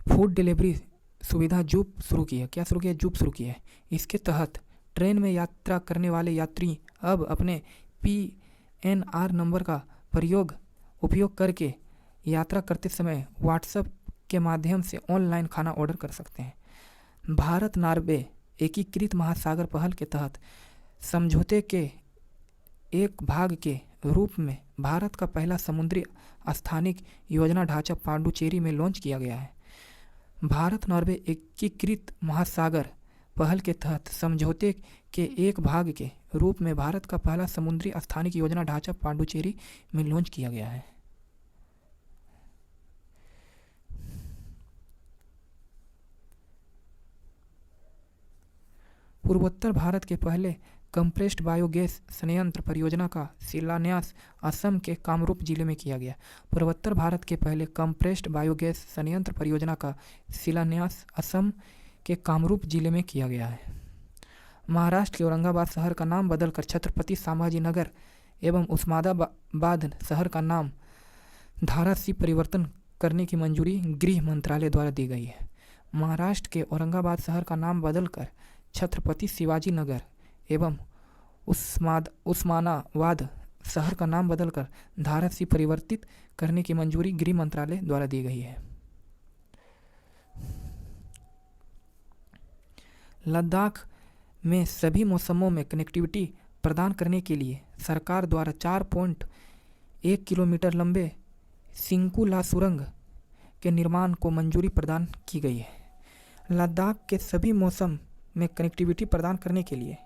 फूड डिलीवरी सुविधा जूप शुरू की है। क्या शुरू किया? जूप शुरू किया है। इसके तहत ट्रेन में यात्रा करने वाले यात्री अब अपने PNR नंबर का उपयोग करके यात्रा करते समय व्हाट्सएप के माध्यम से ऑनलाइन खाना ऑर्डर कर सकते हैं। भारत नॉर्वे एकीकृत महासागर पहल के तहत समझौते के एक भाग के रूप में भारत का पहला समुद्री स्थानिक योजना ढांचा पांडुचेरी में लॉन्च किया गया है। भारत नॉर्वे एकीकृत महासागर पहल के तहत समझौते के एक भाग के रूप में भारत का पहला समुद्री स्थानिक योजना ढांचा पांडुचेरी में लॉन्च किया गया है। पूर्वोत्तर भारत के पहले कंप्रेस्ड बायोगैस संयंत्र परियोजना का शिलान्यास असम के कामरूप जिले में किया गया। पूर्वोत्तर भारत के पहले कंप्रेस्ड बायोगैस संयंत्र परियोजना का शिलान्यास असम के कामरूप जिले में किया गया है। महाराष्ट्र के औरंगाबाद शहर का नाम बदलकर छत्रपति संभाजी नगर एवं उस्मानाबाद शहर का नाम धारासी परिवर्तन करने की मंजूरी गृह मंत्रालय द्वारा दी गई है। महाराष्ट्र के औरंगाबाद शहर का नाम बदलकर छत्रपति शिवाजी नगर एवं उस्मानाबाद शहर का नाम बदलकर धारासी परिवर्तित करने की मंजूरी गृह मंत्रालय द्वारा दी गई है। लद्दाख में सभी मौसमों में कनेक्टिविटी प्रदान करने के लिए सरकार द्वारा 4.1 किलोमीटर लंबे सिंकुला सुरंग के निर्माण को मंजूरी प्रदान की गई है। लद्दाख के सभी मौसम में कनेक्टिविटी प्रदान करने के लिए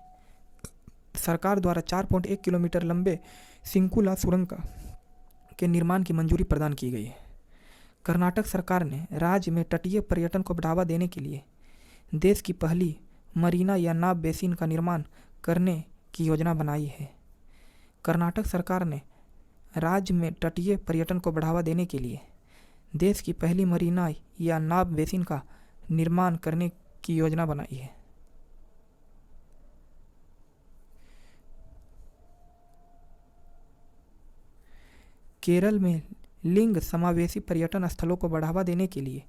सरकार द्वारा 4.1 किलोमीटर लंबे सिंकुला सुरंग के निर्माण की मंजूरी प्रदान की गई है। कर्नाटक सरकार ने राज्य में तटीय पर्यटन को बढ़ावा देने के लिए देश की पहली मरीना या नाव बेसिन का निर्माण करने की योजना बनाई है। कर्नाटक सरकार ने राज्य में तटीय पर्यटन को बढ़ावा देने के लिए देश की पहली मरीना या नाव बेसिन का निर्माण करने की योजना बनाई है। केरल में लिंग समावेशी पर्यटन स्थलों को बढ़ावा देने के लिए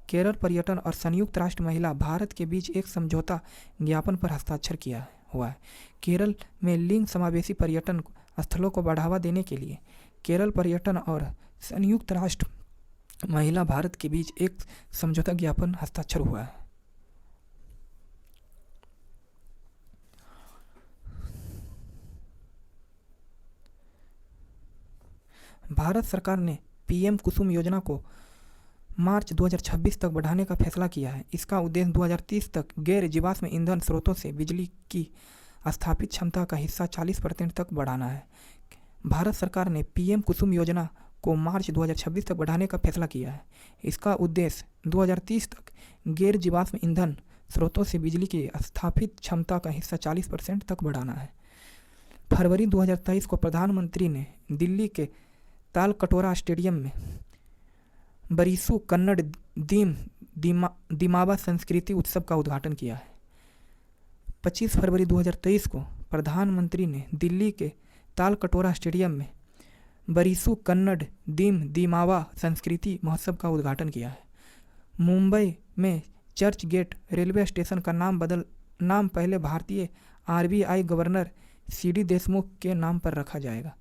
केरल पर्यटन और संयुक्त राष्ट्र महिला भारत के बीच एक समझौता ज्ञापन पर हस्ताक्षर किया हुआ है। केरल में लिंग समावेशी पर्यटन स्थलों को बढ़ावा देने के लिए केरल पर्यटन और संयुक्त राष्ट्र महिला भारत के बीच एक समझौता ज्ञापन हस्ताक्षर हुआ है। भारत सरकार ने PM कुसुम योजना को मार्च 2026 तक बढ़ाने का फैसला किया है। इसका उद्देश्य 2030 तक गैर जीवाश्म ईंधन स्रोतों से बिजली की स्थापित क्षमता का हिस्सा 40% तक बढ़ाना है। भारत सरकार ने PM कुसुम योजना को मार्च 2026 तक बढ़ाने का फैसला किया है। इसका उद्देश्य 2030 तक गैर जीवाश्म ईंधन स्रोतों से बिजली की स्थापित क्षमता का हिस्सा 40% तक बढ़ाना है। फरवरी 2023 को प्रधानमंत्री ने दिल्ली के तालकटोरा स्टेडियम में बरिसु कन्नड़ दिमावा संस्कृति उत्सव का उद्घाटन किया है। 25 फरवरी 2023 को प्रधानमंत्री ने दिल्ली के तालकटोरा स्टेडियम में बरिसु कन्नड़ दिमावा संस्कृति महोत्सव का उद्घाटन किया है। मुंबई में चर्च गेट रेलवे स्टेशन का नाम पहले भारतीय आरबीआई गवर्नर सीडी देशमुख के नाम पर रखा जाएगा।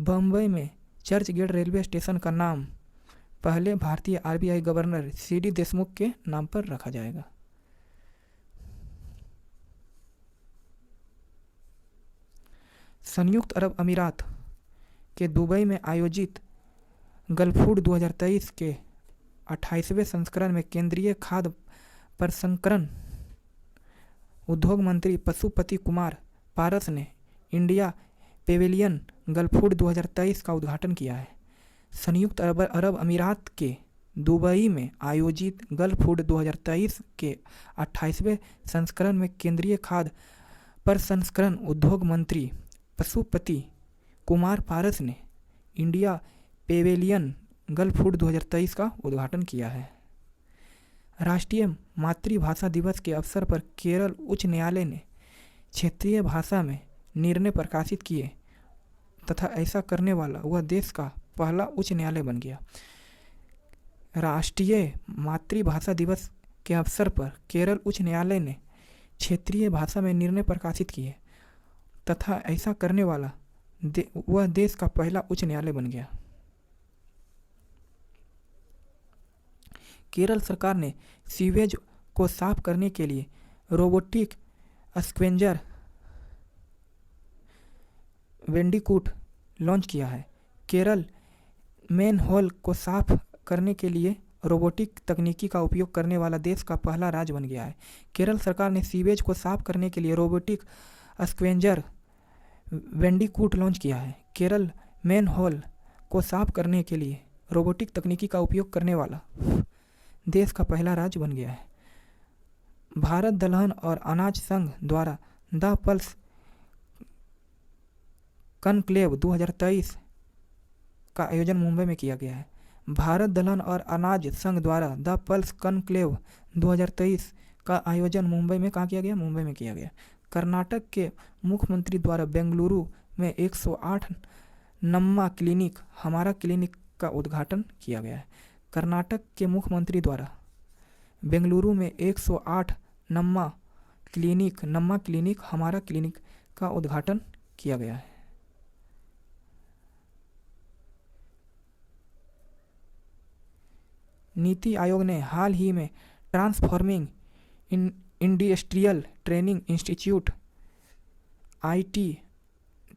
बम्बई में चर्च गेट रेलवे स्टेशन का नाम पहले भारतीय आरबीआई गवर्नर सीडी देशमुख के नाम पर रखा जाएगा। संयुक्त अरब अमीरात के दुबई में आयोजित गल्फूड 2023 के 28वें संस्करण में केंद्रीय खाद्य प्रसंस्करण उद्योग मंत्री पशुपति कुमार पारस ने इंडिया पेविलियन गल्फूड 2023 का उद्घाटन किया है। संयुक्त अरब अमीरात के दुबई में आयोजित गल्फूड 2023 के 28वें संस्करण में केंद्रीय खाद्य प्रसंस्करण उद्योग मंत्री पशुपति कुमार पारस ने इंडिया पेविलियन गल्फूड 2023 का उद्घाटन किया है। राष्ट्रीय मातृभाषा दिवस के अवसर पर केरल उच्च न्यायालय ने क्षेत्रीय भाषा में निर्णय प्रकाशित किए तथा ऐसा करने वाला वह देश का पहला उच्च न्यायालय बन गया। राष्ट्रीय मातृभाषा दिवस के अवसर पर केरल उच्च न्यायालय ने क्षेत्रीय भाषा में निर्णय प्रकाशित किए तथा ऐसा करने वाला वह देश का पहला उच्च न्यायालय बन गया। केरल सरकार ने सीवेज को साफ करने के लिए रोबोटिक स्क्वेंजर वेंडिकूट लॉन्च किया है। केरल मैनहोल को साफ करने के लिए रोबोटिक तकनीकी का उपयोग करने वाला देश का पहला राज्य बन गया है। केरल सरकार ने सीवेज को साफ करने के लिए रोबोटिक स्क्वेंजर वेंडिकूट लॉन्च किया है। केरल मैनहोल को साफ करने के लिए रोबोटिक तकनीकी का उपयोग करने वाला देश का पहला राज्य बन गया है। भारत दलहन और अनाज संघ द्वारा द पल्स कनक्लेव 2023 का आयोजन मुंबई में किया गया है। भारत दलहन और अनाज संघ द्वारा द पल्स कनक्लेव 2023 का आयोजन मुंबई में कहाँ किया गया? मुंबई में किया गया। कर्नाटक के मुख्यमंत्री द्वारा बेंगलुरु में 108 नम्मा क्लिनिक हमारा क्लिनिक का उद्घाटन किया गया है। कर्नाटक के मुख्यमंत्री द्वारा बेंगलुरु में 108 नम्मा क्लिनिक हमारा क्लिनिक का उद्घाटन किया गया है। नीति आयोग ने हाल ही में transforming industrial training institute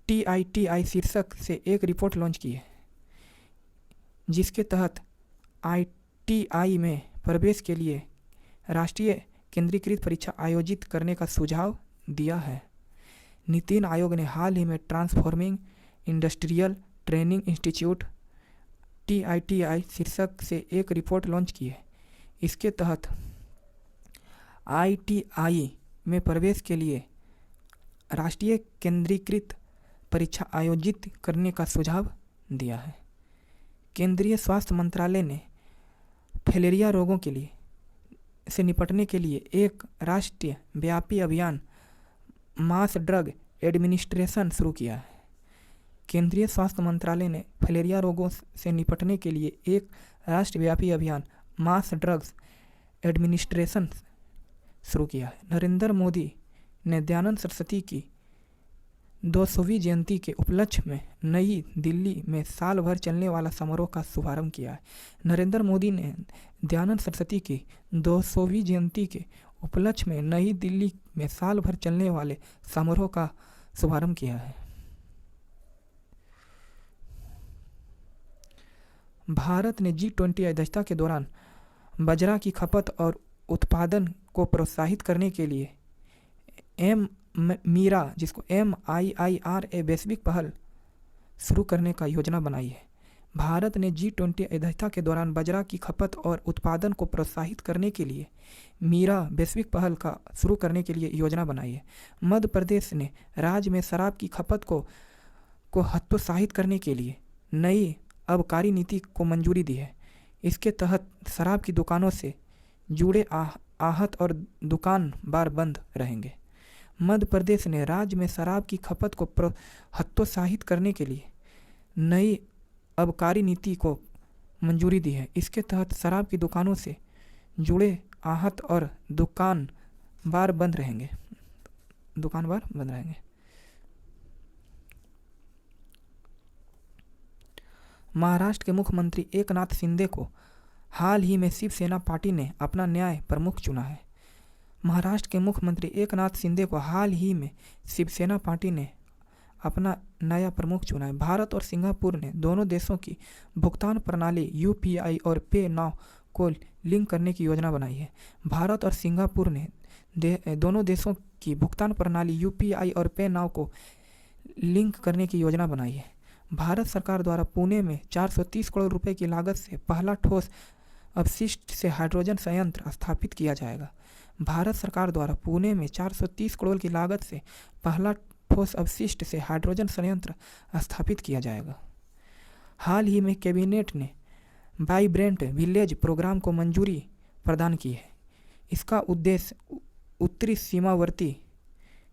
TITI शीर्षक से एक रिपोर्ट लॉन्च की है, जिसके तहत ITI में प्रवेश के लिए राष्ट्रीय केंद्रीकृत परीक्षा आयोजित करने का सुझाव दिया है। नीति आयोग ने हाल ही में transforming industrial training institute TITI शीर्षक से एक रिपोर्ट लॉन्च की है। इसके तहत ITI में प्रवेश के लिए राष्ट्रीय केंद्रीकृत परीक्षा आयोजित करने का सुझाव दिया है। केंद्रीय स्वास्थ्य मंत्रालय ने फैलेरिया रोगों के लिए से निपटने के लिए एक राष्ट्रीय व्यापी अभियान मास ड्रग एडमिनिस्ट्रेशन शुरू किया है। केंद्रीय स्वास्थ्य मंत्रालय ने फैलेरिया रोगों से निपटने के लिए एक राष्ट्रव्यापी अभियान मास ड्रग्स एडमिनिस्ट्रेशन शुरू किया है। नरेंद्र मोदी ने दयानंद सरस्वती की 200वीं जयंती के उपलक्ष्य में नई दिल्ली में साल भर चलने वाला समारोह का शुभारंभ किया है। नरेंद्र मोदी ने दयानंद सरस्वती की 200वीं जयंती के उपलक्ष्य में नई दिल्ली में साल भर चलने वाले समारोह का शुभारंभ किया है। भारत ने G20 अध्यक्षता के दौरान बाजरा की खपत और उत्पादन को प्रोत्साहित करने के लिए मीरा जिसको MIIRA वैश्विक पहल शुरू करने का योजना बनाई है। भारत ने G20 अध्यक्षता के दौरान बाजरा की खपत और उत्पादन को प्रोत्साहित करने के लिए मीरा वैश्विक पहल का शुरू करने के लिए योजना बनाई है। मध्य प्रदेश ने राज्य में शराब की खपत को हतोत्साहित करने के लिए नई आबकारी नीति को मंजूरी दी है। इसके तहत शराब की दुकानों से जुड़े आहत और दुकानदार बंद रहेंगे। मध्य प्रदेश ने राज्य में शराब की खपत को हतोत्साहित करने के लिए नई आबकारी नीति को मंजूरी दी है। इसके तहत शराब की दुकानों से जुड़े आहत और दुकानदार बंद रहेंगे। महाराष्ट्र के मुख्यमंत्री एकनाथ शिंदे को हाल ही में शिवसेना पार्टी ने अपना न्याय प्रमुख चुना है। महाराष्ट्र के मुख्यमंत्री एकनाथ शिंदे को हाल ही में शिवसेना पार्टी ने अपना नया प्रमुख चुना है। भारत और सिंगापुर ने दोनों देशों की भुगतान प्रणाली यूपीआई और पे नाउ को लिंक करने की योजना बनाई है। भारत और सिंगापुर ने दोनों देशों की भुगतान प्रणाली यूपीआई और पे नाउ को लिंक करने की योजना बनाई है। भारत सरकार द्वारा पुणे में 430 करोड़ रुपए की लागत से पहला ठोस अपशिष्ट से हाइड्रोजन संयंत्र स्थापित किया जाएगा। भारत सरकार द्वारा पुणे में 430 करोड़ की लागत से पहला ठोस अपशिष्ट से हाइड्रोजन संयंत्र स्थापित किया जाएगा। हाल ही में कैबिनेट ने वाइब्रेंट विलेज प्रोग्राम को मंजूरी प्रदान की है। इसका उद्देश्य उत्तरी सीमावर्ती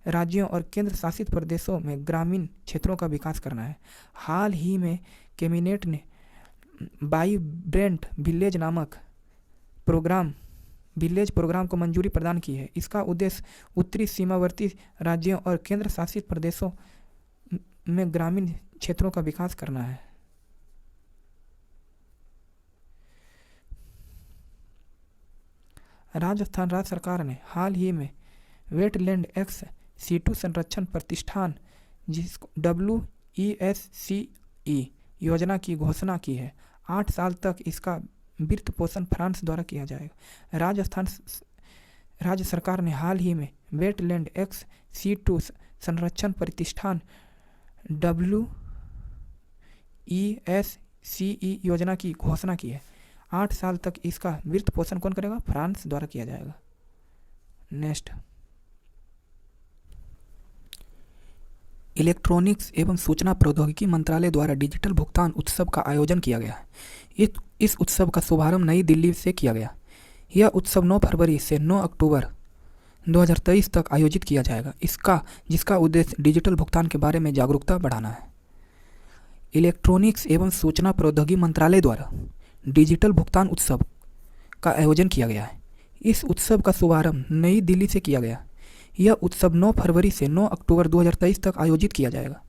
राज्यों और केंद्र शासित प्रदेशों में ग्रामीण क्षेत्रों का विकास करना है। हाल ही में कैबिनेट ने वाइब्रेंट विलेज नामक प्रोग्राम को मंजूरी प्रदान की है। इसका उद्देश्य उत्तरी सीमावर्ती राज्यों और केंद्र शासित प्रदेशों में ग्रामीण क्षेत्रों का विकास करना है। राजस्थान राज्य सरकार ने हाल ही में वेटलैंड एक्स सीटू संरक्षण प्रतिष्ठान जिसको WESCE योजना की घोषणा की है। 8 साल तक इसका वित्त पोषण फ्रांस द्वारा किया जाएगा। राजस्थान राज्य सरकार ने हाल ही में वेटलैंड एक्स सीटू संरक्षण प्रतिष्ठान WESCE योजना की घोषणा की है। 8 साल तक इसका वित्त पोषण कौन करेगा? फ्रांस द्वारा किया जाएगा। नेक्स्ट, इलेक्ट्रॉनिक्स एवं सूचना प्रौद्योगिकी मंत्रालय द्वारा डिजिटल भुगतान उत्सव का आयोजन किया गया है। इस उत्सव का शुभारंभ नई दिल्ली से किया गया। यह उत्सव 9 फरवरी से 9 अक्टूबर 2023 तक आयोजित किया जाएगा। जिसका उद्देश्य डिजिटल भुगतान के बारे में जागरूकता बढ़ाना है। इलेक्ट्रॉनिक्स एवं सूचना प्रौद्योगिकी मंत्रालय द्वारा डिजिटल भुगतान उत्सव का आयोजन किया गया है। इस उत्सव का शुभारंभ नई दिल्ली से किया गया। यह उत्सव 9 फरवरी से 9 अक्टूबर 2023 तक आयोजित किया जाएगा,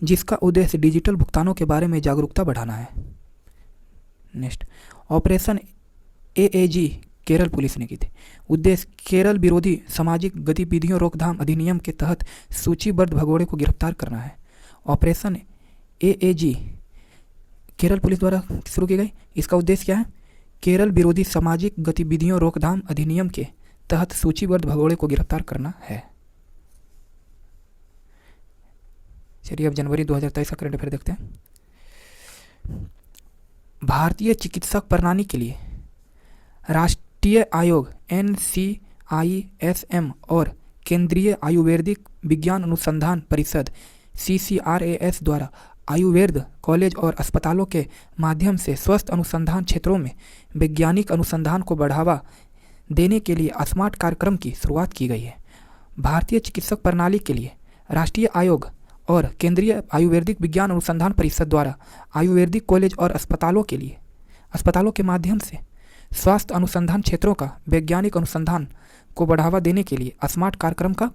जिसका उद्देश्य डिजिटल भुगतानों के बारे में जागरूकता बढ़ाना है। Next, operation AAG Kerala police ने की थी। उद्देश्य केरल विरोधी सामाजिक गतिविधियों रोकथाम अधिनियम के तहत सूचीबद्ध भगोड़े को गिरफ्तार करना है। ऑपरेशन AAG केरल पुलिस द्वारा शुरू की गई। इसका उद्देश्य क्या है? केरल विरोधी सामाजिक गतिविधियों रोकथाम अधिनियम के तहत सूचीबद्ध भगोड़े को गिरफ्तार करना है। चलिए अब जनवरी 2023 का करंट अफेयर देखते हैं। भारतीय चिकित्सक प्रणाली के लिए राष्ट्रीय आयोग NCISM और केंद्रीय आयुर्वेदिक विज्ञान अनुसंधान परिषद CCRAS द्वारा आयुर्वेद कॉलेज और अस्पतालों के माध्यम से स्वास्थ्य अनुसंधान क्षेत्रों में वैज्ञानिक अनुसंधान को बढ़ावा देने के लिए स्मार्ट कार्यक्रम की शुरुआत की गई है। भारतीय चिकित्सक प्रणाली के लिए राष्ट्रीय आयोग और केंद्रीय आयुर्वेदिक विज्ञान अनुसंधान परिषद द्वारा आयुर्वेदिक कॉलेज और अस्पतालों के माध्यम से स्वास्थ्य अनुसंधान क्षेत्रों का वैज्ञानिक अनुसंधान को बढ़ावा देने के लिए स्मार्ट कार्यक्रम का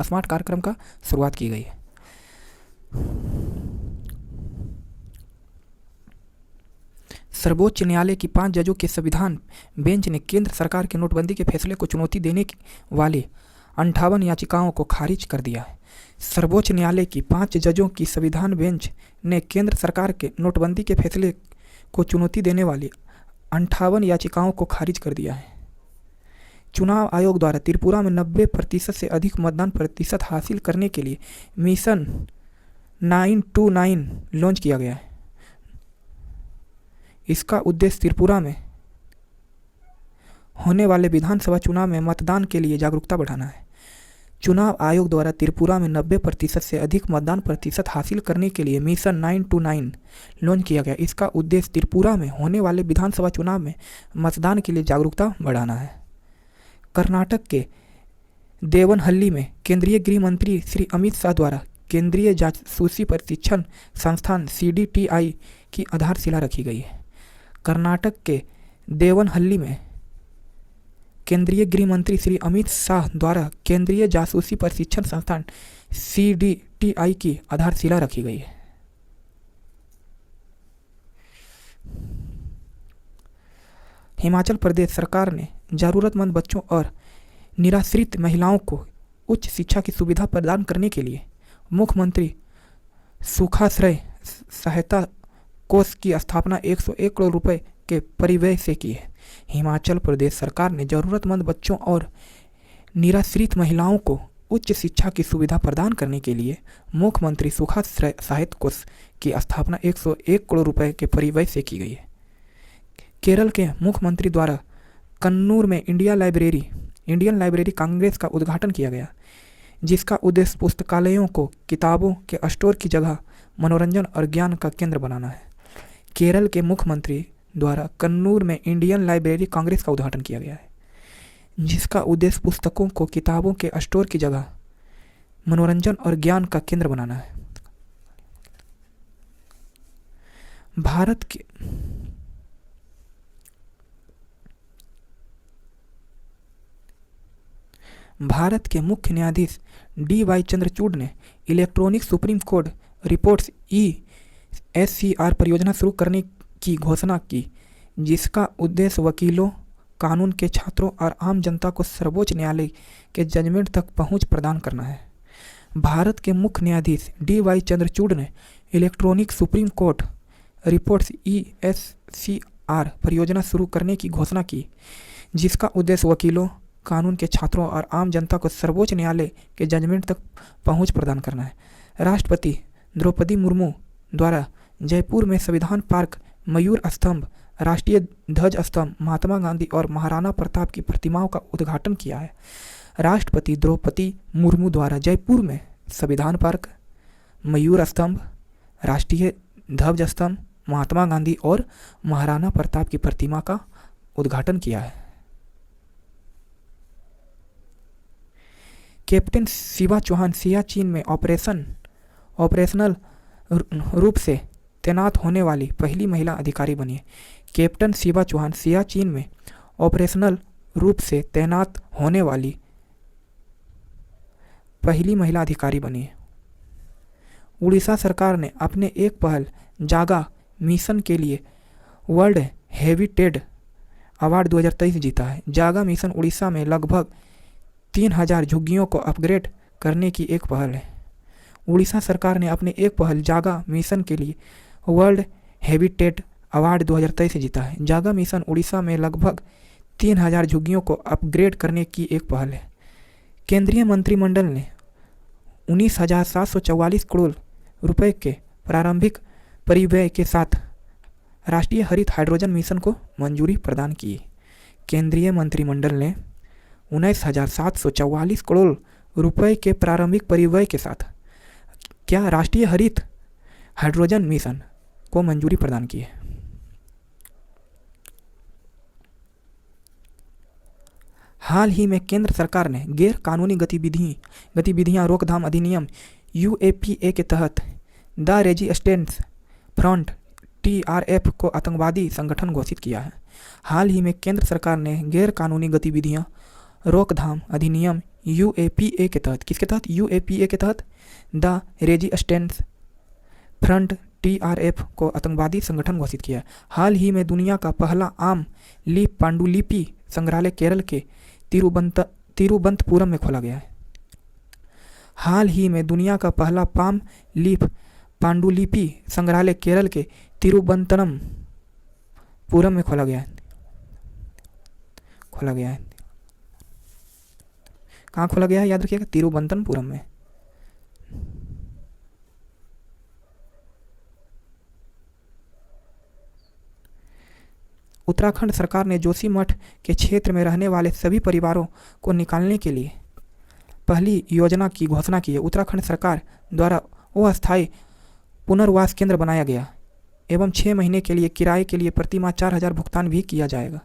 स्मार्ट कार्यक्रम का शुरुआत की गई है। सर्वोच्च न्यायालय की 5 जजों के संविधान बेंच ने केंद्र सरकार के नोटबंदी के फैसले को चुनौती देने वाले 58 याचिकाओं को खारिज कर दिया है। सर्वोच्च न्यायालय की 5 जजों की संविधान बेंच ने केंद्र सरकार के नोटबंदी के फैसले को चुनौती देने वाली 58 याचिकाओं को खारिज कर दिया है। चुनाव आयोग द्वारा त्रिपुरा में 90% से अधिक मतदान प्रतिशत हासिल करने के लिए मिशन 929 लॉन्च किया गया है। इसका उद्देश्य त्रिपुरा में होने वाले विधानसभा चुनाव में मतदान के लिए जागरूकता बढ़ाना है। चुनाव आयोग द्वारा त्रिपुरा में 90% से अधिक मतदान प्रतिशत हासिल करने के लिए मिशन 929 लॉन्च किया गया। इसका उद्देश्य त्रिपुरा में होने वाले विधानसभा चुनाव में मतदान के लिए जागरूकता बढ़ाना है। कर्नाटक के देवनहल्ली में केंद्रीय गृह मंत्री श्री अमित शाह द्वारा केंद्रीय जासूसी प्रशिक्षण संस्थान CDTI की आधारशिला रखी गई है। कर्नाटक के देवनहल्ली में केंद्रीय गृह मंत्री श्री अमित शाह द्वारा केंद्रीय जासूसी प्रशिक्षण संस्थान CDTI की आधारशिला रखी गई है। हिमाचल प्रदेश सरकार ने जरूरतमंद बच्चों और निराश्रित महिलाओं को उच्च शिक्षा की सुविधा प्रदान करने के लिए मुख्यमंत्री सुखाश्रय सहायता कोष की स्थापना 101 करोड़ रुपए के परिव्यय से की है। हिमाचल प्रदेश सरकार ने जरूरतमंद बच्चों और निराश्रित महिलाओं को उच्च शिक्षा की सुविधा प्रदान करने के लिए मुख्यमंत्री सुखाश्रय सहायता कोष की स्थापना 101 करोड़ रुपए के परिव्यय से की गई है। केरल के मुख्यमंत्री द्वारा कन्नूर में इंडियन लाइब्रेरी कांग्रेस का उद्घाटन किया गया, जिसका उद्देश्य पुस्तकालयों को किताबों के स्टोर की जगह मनोरंजन और ज्ञान का केंद्र बनाना है। केरल के मुख्यमंत्री द्वारा कन्नूर में इंडियन लाइब्रेरी कांग्रेस का उद्घाटन किया गया है, जिसका उद्देश्य पुस्तकों को किताबों के स्टोर की जगह मनोरंजन और ज्ञान का केंद्र बनाना है। भारत के मुख्य न्यायाधीश DY चंद्रचूड़ ने electronic supreme court reports ESCR परियोजना शुरू करने की घोषणा की, जिसका उद्देश्य वकीलों, कानून के छात्रों और आम जनता को सर्वोच्च न्यायालय के जजमेंट तक पहुंच प्रदान करना है। भारत के मुख्य न्यायाधीश DY चंद्रचूड़ ने electronic supreme court reports ESCR परियोजना शुरू करने की घोषणा की, जिसका उद्देश्य वकीलों, कानून के छात्रों और आम जनता को सर्वोच्च न्यायालय के जजमेंट तक पहुंच प्रदान करना है। राष्ट्रपति द्रौपदी मुर्मू द्वारा जयपुर में संविधान पार्क, मयूर स्तंभ, राष्ट्रीय ध्वज स्तंभ, महात्मा गांधी और महाराणा प्रताप की प्रतिमाओं का उद्घाटन किया है। राष्ट्रपति द्रौपदी मुर्मू द्वारा जयपुर में संविधान पार्क, मयूर स्तंभ, राष्ट्रीय ध्वज स्तंभ, महात्मा गांधी और महाराणा प्रताप की प्रतिमा का उद्घाटन किया है। कैप्टन शिवा चौहान सियाचिन में ऑपरेशनल रूप से तैनात होने वाली पहली महिला अधिकारी बनी है। कैप्टन शिवा चौहान सियाचिन में ऑपरेशनल रूप से तैनात होने वाली पहली महिला अधिकारी बनी है। उड़ीसा सरकार ने अपने एक पहल जागा मिशन के लिए वर्ल्ड हेरिटेज अवार्ड 2023 जीता है। जागा मिशन उड़ीसा में लगभग 3000 झुग्गियों को अपग्रेड करने की एक पहल है। उड़ीसा सरकार ने अपने एक पहल जागा मिशन के लिए वर्ल्ड हेरिटेज अवार्ड 2023 जीता है। जागा मिशन उड़ीसा में लगभग 3000 झुग्गियों को अपग्रेड करने की एक पहल है। केंद्रीय मंत्रिमंडल ने 19,744 करोड़ रुपए के प्रारंभिक परिव्यय के साथ राष्ट्रीय हरित हाइड्रोजन मिशन को मंजूरी प्रदान की। केंद्रीय मंत्रिमंडल ने 19,744 करोड़ रुपए के प्रारंभिक परिव्यय के साथ क्या राष्ट्रीय हरित हाइड्रोजन मिशन को मंजूरी प्रदान की है। हाल ही में केंद्र सरकार ने गैर कानूनी गतिविधियां रोकथाम अधिनियम UAPA के तहत द रेजिस्टेंस फ्रंट TRF को आतंकवादी संगठन घोषित किया है। हाल ही में केंद्र सरकार ने गैर कानूनी गतिविधियां रोकथाम अधिनियम UAPA के तहत, किसके तहत? UAPA के तहत द रेजिस्टेंस फ्रंट TRF को आतंकवादी संगठन घोषित किया है। हाल ही में दुनिया का पहला आम लिपि पांडुलिपि संग्रहालय केरल के तिरुवनंतपुरम में खोला गया है। हाल ही में दुनिया का पहला पांडुलिपि संग्रहालय केरल के तिरुवनंतपुरम में खोला गया है। कहाँ खोला गया है? याद रखिएगा, तिरुवनंतपुरम में। उत्तराखंड सरकार ने जोशीमठ के क्षेत्र में रहने वाले सभी परिवारों को निकालने के लिए पहली योजना की घोषणा की है। उत्तराखंड सरकार द्वारा अस्थायी पुनर्वास केंद्र बनाया गया एवं 6 महीने के लिए किराए के लिए प्रति माह 4,000 भुगतान भी किया जाएगा।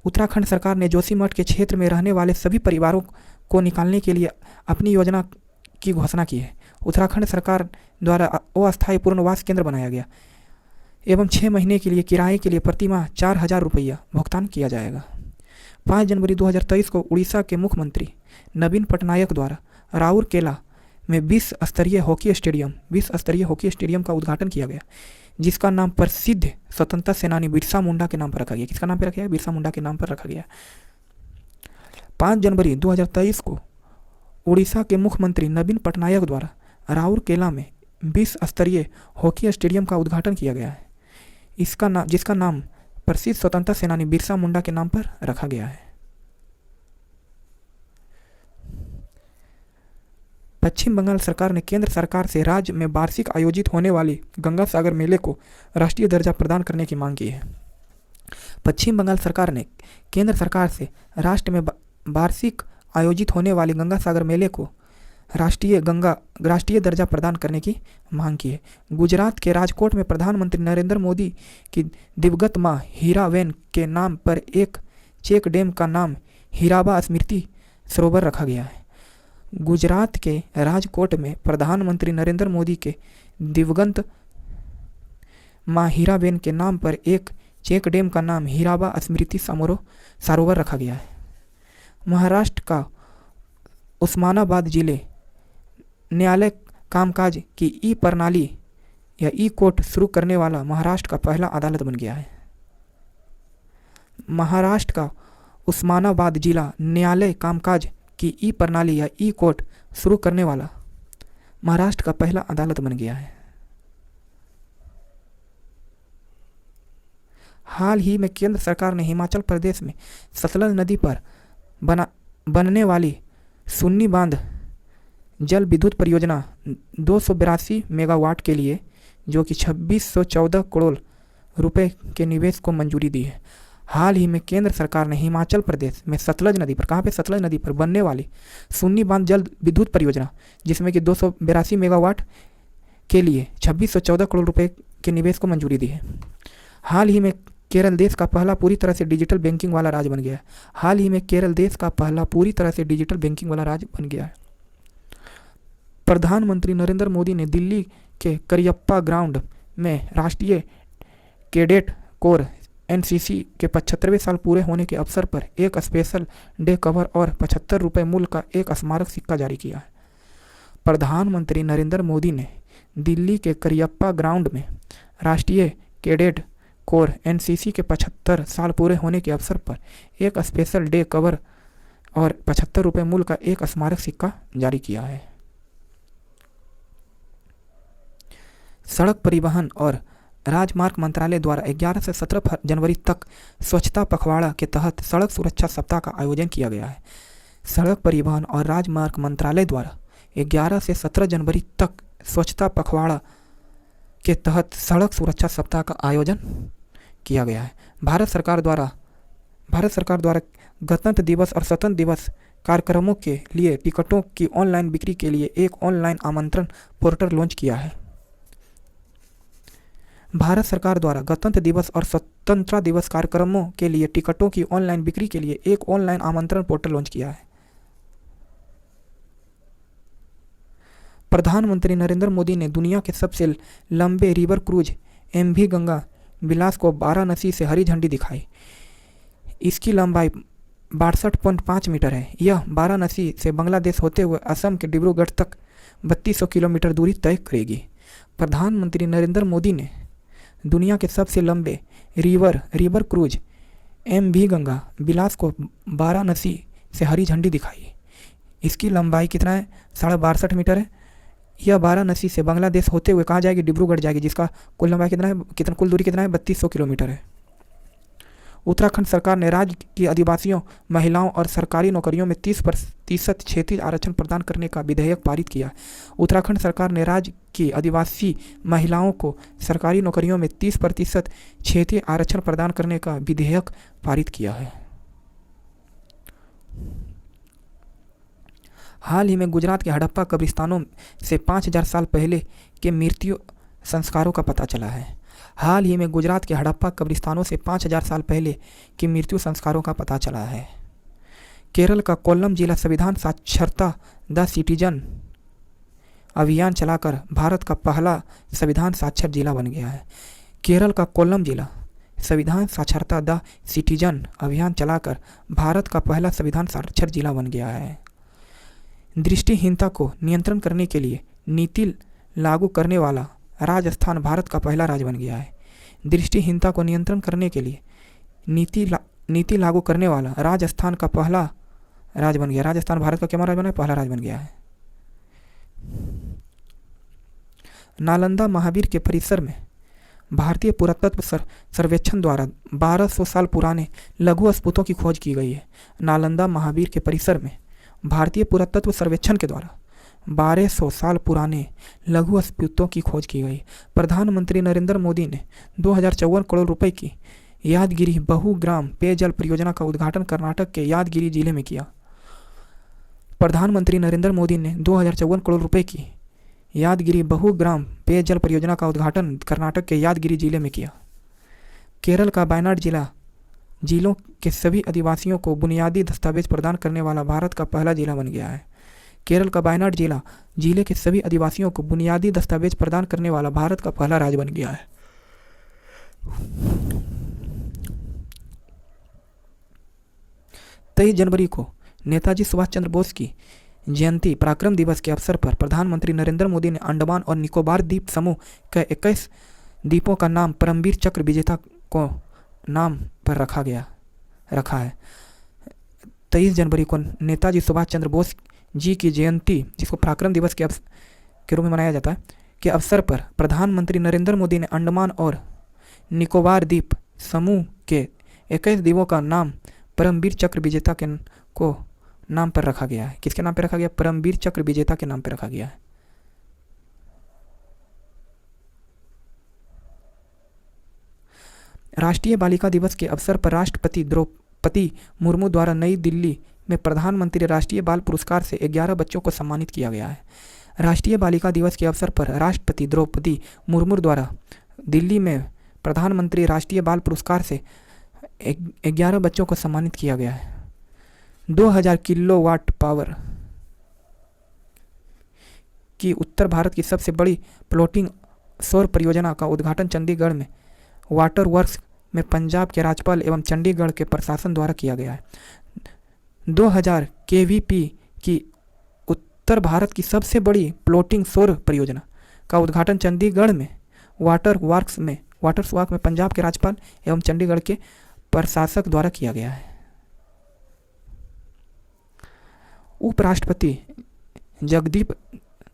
उत्तराखंड सरकार ने जोशीमठ के क्षेत्र में रहने वाले सभी परिवारों को निकालने के लिए अपनी योजना की घोषणा की है। उत्तराखंड सरकार द्वारा अस्थायी पुनर्वास केंद्र बनाया गया एवं 6 महीने के लिए किराए के लिए प्रति माह 4,000 रुपया भुगतान किया जाएगा। 5 जनवरी 2023 को उड़ीसा के मुख्यमंत्री नवीन पटनायक द्वारा राउरकेला में विश्व स्तरीय हॉकी स्टेडियम का उद्घाटन किया गया, जिसका नाम प्रसिद्ध स्वतंत्रता सेनानी बिरसा मुंडा के नाम पर रखा गया। किसका नाम पर रखा गया? बिरसा मुंडा के नाम पर रखा गया। 5 जनवरी 2023 को उड़ीसा के मुख्यमंत्री नवीन पटनायक द्वारा राउरकेला में विश्व स्तरीय हॉकी स्टेडियम का उद्घाटन किया गया है, जिसका नाम प्रसिद्ध स्वतंत्रता सेनानी बिरसा मुंडा के नाम पर रखा गया है। पश्चिम बंगाल सरकार ने केंद्र सरकार से राज्य में वार्षिक आयोजित होने वाली गंगा सागर मेले को राष्ट्रीय दर्जा प्रदान करने की मांग की है। पश्चिम बंगाल सरकार ने केंद्र सरकार से राष्ट्र में वार्षिक आयोजित होने वाली गंगा सागर मेले को राष्ट्रीय दर्जा प्रदान करने की मांग की है। गुजरात के राजकोट में प्रधानमंत्री नरेंद्र मोदी की दिवंगत मां हीराबेन के नाम पर एक चेक डैम का नाम हीराबा स्मृति सरोवर रखा गया है। गुजरात के राजकोट में प्रधानमंत्री नरेंद्र मोदी के दिवंगत मां हीराबेन के नाम पर एक चेक डैम का नाम हीराबा स्मृति सरोवर रखा गया है। महाराष्ट्र का उस्मानाबाद जिले न्यायालय कामकाज की ई प्रणाली या ई कोर्ट शुरू करने वाला महाराष्ट्र का पहला अदालत बन गया है। महाराष्ट्र का उस्मानाबाद जिला न्यायालय कामकाज की ई प्रणाली या ई कोर्ट शुरू करने वाला महाराष्ट्र का पहला अदालत बन गया है। हाल ही में केंद्र सरकार ने हिमाचल प्रदेश में सतलज नदी पर बनने वाली सुन्नी बांध जल विद्युत परियोजना 282 मेगावाट के लिए, जो कि 2614 करोड़ रुपए के निवेश को मंजूरी दी है। हाल ही में केंद्र सरकार ने हिमाचल प्रदेश में सतलज नदी पर सतलज नदी पर बनने वाली सुन्नी बांध जल विद्युत परियोजना, जिसमें कि 282 मेगावाट के लिए 2614 करोड़ रुपए के निवेश को मंजूरी दी है। हाल ही में केरल देश का पहला पूरी तरह से डिजिटल बैंकिंग वाला राज्य बन गया है। प्रधानमंत्री नरेंद्र मोदी ने दिल्ली के करियप्पा ग्राउंड में राष्ट्रीय कैडेट कोर एनसीसी के 75वें साल पूरे होने के अवसर पर एक स्पेशल डे कवर और 75 रुपये मूल्य का एक स्मारक सिक्का जारी किया है। प्रधानमंत्री नरेंद्र मोदी ने दिल्ली के करियप्पा ग्राउंड में राष्ट्रीय कैडेट कोर एनसीसी के 75 साल पूरे होने के अवसर पर एक स्पेशल डे कवर और 75 रुपये मूल्य का एक स्मारक सिक्का जारी किया है। सड़क परिवहन और राजमार्ग मंत्रालय द्वारा 11 से 17 जनवरी तक स्वच्छता पखवाड़ा के तहत सड़क सुरक्षा सप्ताह का आयोजन किया गया है। सड़क परिवहन और राजमार्ग मंत्रालय द्वारा 11 से 17 जनवरी तक स्वच्छता पखवाड़ा के तहत सड़क सुरक्षा सप्ताह का आयोजन किया गया है। भारत सरकार द्वारा गणतंत्र दिवस और स्वतंत्रता दिवस कार्यक्रमों के लिए टिकटों की ऑनलाइन बिक्री के लिए एक ऑनलाइन आमंत्रण पोर्टल लॉन्च किया है। भारत सरकार द्वारा गणतंत्र दिवस और स्वतंत्रता दिवस कार्यक्रमों के लिए टिकटों की ऑनलाइन बिक्री के लिए एक ऑनलाइन आमंत्रण पोर्टल लॉन्च किया है। प्रधानमंत्री नरेंद्र मोदी ने दुनिया के सबसे लंबे रिवर क्रूज एमवी गंगा विलास को वाराणसी से हरी झंडी दिखाई। इसकी लंबाई 62.5 मीटर है। यह वाराणसी से बांग्लादेश होते हुए असम के डिब्रूगढ़ तक 3200 किलोमीटर दूरी तय करेगी। प्रधानमंत्री नरेंद्र मोदी ने दुनिया के सबसे लंबे रिवर क्रूज एमवी गंगा विलास को वाराणसी से हरी झंडी दिखाई। इसकी लंबाई कितना है? 62.5 मीटर है। यह वाराणसी से बांग्लादेश होते हुए कहाँ जाएगी? डिब्रूगढ़ जाएगी, जिसका कुल लंबाई कुल दूरी कितना है? 3200 किलोमीटर है। उत्तराखंड सरकार ने राज्य की आदिवासियों, महिलाओं और सरकारी नौकरियों में 30% क्षेत्रीय आरक्षण प्रदान करने का विधेयक पारित किया। उत्तराखंड सरकार ने राज्य की आदिवासी महिलाओं को सरकारी नौकरियों में 30% क्षेत्रीय आरक्षण प्रदान करने का विधेयक पारित किया है। हाल ही में गुजरात के हड़प्पा कब्रिस्तानों से 5000 साल पहले के मृत्यु संस्कारों का पता चला है। हाल ही में गुजरात के हड़प्पा कब्रिस्तानों से 5000 साल पहले की मृत्यु संस्कारों का पता चला है। केरल का कोल्लम जिला संविधान साक्षरता द सिटीजन अभियान चलाकर भारत का पहला संविधान साक्षर जिला बन गया है। केरल का कोल्लम जिला संविधान साक्षरता द सिटीजन अभियान चलाकर भारत का पहला संविधान साक्षर जिला बन गया है। दृष्टिहीनता को नियंत्रण करने के लिए नीति लागू करने वाला राजस्थान भारत का पहला राज्य बन गया है। दृष्टिहीनता को नियंत्रण करने के लिए नीति लागू करने वाला राजस्थान का पहला राज्य बन गया। राजस्थान भारत का क्या राज्य बना है? पहला राज्य बन गया है। नालंदा महावीर के परिसर में भारतीय पुरातत्व सर्वेक्षण द्वारा 1200 साल पुराने लघु स्फूतों की खोज की गई है। नालंदा महावीर के परिसर में भारतीय पुरातत्व सर्वेक्षण के द्वारा 1200 साल पुराने लघु स्फूतों की खोज की गई। प्रधानमंत्री नरेंद्र मोदी ने 2054 करोड़ रुपए की यादगिरी बहुग्राम पेयजल परियोजना का उद्घाटन कर्नाटक के यादगिरी जिले में किया। प्रधानमंत्री नरेंद्र मोदी ने 2054 करोड़ रुपए की यादगिरी बहुग्राम पेयजल परियोजना का उद्घाटन कर्नाटक के यादगिरी जिले में किया। केरल का वायनाड जिलों के सभी आदिवासियों को बुनियादी दस्तावेज प्रदान करने वाला भारत का पहला जिला बन गया है। केरल का वायनाड जिले के सभी आदिवासियों को बुनियादी दस्तावेज प्रदान करने वाला भारत का पहला राज्य बन गया है। 23 जनवरी को नेताजी सुभाष चंद्र बोस की जयंती पराक्रम दिवस के अवसर पर प्रधानमंत्री नरेंद्र मोदी ने अंडमान और निकोबार द्वीप समूह के 21 द्वीपों का नाम परमवीर चक्र विजेता को नाम पर रखा है। 23 जनवरी को नेताजी सुभाष चंद्र बोस जी की जयंती, जिसको पराक्रम दिवस के रूप में मनाया जाता है, के अवसर पर प्रधानमंत्री नरेंद्र मोदी ने अंडमान और निकोबार द्वीप समूह के 21 द्वीपों का नाम परमवीर चक्र विजेता को नाम पर रखा गया है। किसके नाम पर रखा गया? परमवीर चक्र विजेता के नाम पर रखा गया है। राष्ट्रीय बालिका दिवस के अवसर पर राष्ट्रपति द्रौपदी मुर्मू द्वारा नई दिल्ली में प्रधानमंत्री राष्ट्रीय बाल पुरस्कार से 11 बच्चों को सम्मानित किया गया है। राष्ट्रीय बालिका दिवस के अवसर पर राष्ट्रपति द्रौपदी मुर्मू द्वारा दिल्ली में प्रधानमंत्री राष्ट्रीय बाल पुरस्कार से 11 बच्चों को सम्मानित किया गया है। 2000 किलोवाट पावर की उत्तर भारत की सबसे बड़ी फ्लोटिंग सौर परियोजना का उद्घाटन चंडीगढ़ में वाटर वर्क्स में पंजाब के राज्यपाल एवं चंडीगढ़ के प्रशासन द्वारा किया गया है। 2000 केवीपी की उत्तर भारत की सबसे बड़ी फ्लोटिंग सौर परियोजना का उद्घाटन चंडीगढ़ में वाटर वर्क्स में पंजाब के राज्यपाल एवं चंडीगढ़ के प्रशासक द्वारा किया गया है। उपराष्ट्रपति जगदीप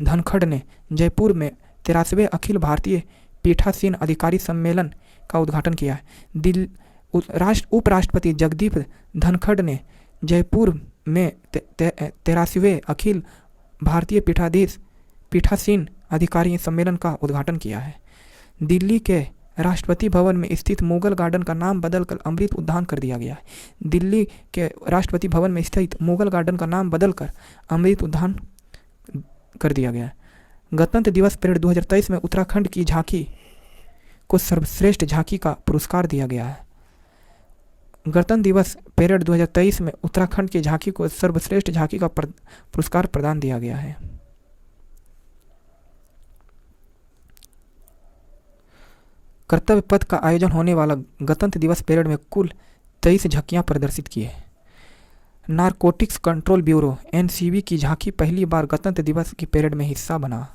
धनखड़ ने जयपुर में 83वें अखिल भारतीय पीठासीन अधिकारी सम्मेलन का उद्घाटन किया है। उपराष्ट्रपति जगदीप धनखड़ ने जयपुर में 83वें अखिल भारतीय पीठासीन अधिकारी सम्मेलन का उद्घाटन किया है। दिल्ली के राष्ट्रपति भवन में स्थित मुगल गार्डन का नाम बदलकर अमृत उद्यान कर दिया गया है। दिल्ली के राष्ट्रपति भवन में स्थित मुगल गार्डन का नाम बदलकर अमृत उद्यान कर दिया गया है। गणतंत्र दिवस परेड 2023 में उत्तराखंड की झांकी को सर्वश्रेष्ठ झांकी का पुरस्कार दिया गया है। गणतंत्र दिवस परेड 2023 में उत्तराखंड की झांकी को सर्वश्रेष्ठ झांकी का पुरस्कार प्रदान दिया गया है। कर्तव्य पथ का आयोजन होने वाला गणतंत्र दिवस परेड में कुल 23 झांकियां प्रदर्शित की है। नारकोटिक्स कंट्रोल ब्यूरो एनसीबी की झांकी पहली बार गणतंत्र दिवस की परेड में हिस्सा बना।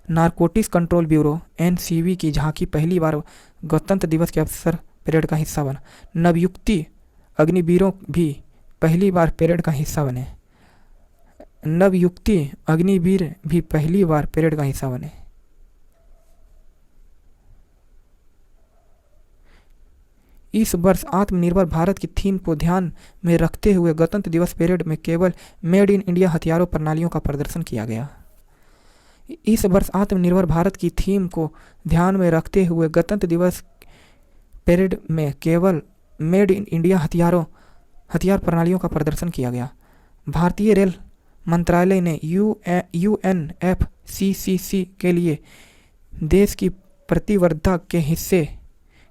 नारकोटिक्स कंट्रोल ब्यूरो एनसीबी की झांकी पहली बार गणतंत्र दिवस के अवसर परेड का हिस्सा बना। नवयुक्ति अग्निवीरों भी पहली बार परेड का हिस्सा बने। नवयुक्ति अग्निवीर भी पहली बार परेड का हिस्सा बने। इस वर्ष आत्मनिर्भर भारत की थीम को ध्यान में रखते हुए गणतंत्र दिवस परेड में केवल मेड इन इंडिया हथियारों प्रणालियों का प्रदर्शन किया गया। इस वर्ष आत्मनिर्भर भारत की थीम को ध्यान में रखते हुए गणतंत्र दिवस परेड में केवल मेड इन इंडिया हथियार प्रणालियों का प्रदर्शन किया गया। भारतीय रेल मंत्रालय ने UNFCCC के लिए देश की प्रतिबद्धता के हिस्से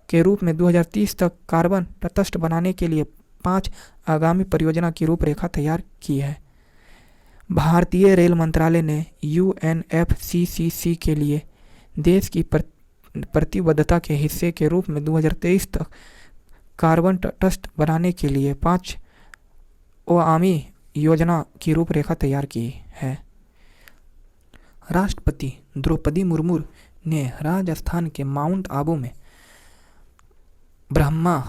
के रूप में 2030 तक कार्बन तटस्थ बनाने के लिए 5 आगामी परियोजना की रूपरेखा तैयार की है। भारतीय रेल मंत्रालय ने UNFCCC के लिए देश की प्रतिबद्धता के हिस्से के रूप में 2023 तक कार्बन तटस्थ बनाने के लिए 5 आयामी योजना की रूपरेखा तैयार की है। राष्ट्रपति द्रौपदी मुर्मू ने राजस्थान के माउंट आबू में ब्रह्मा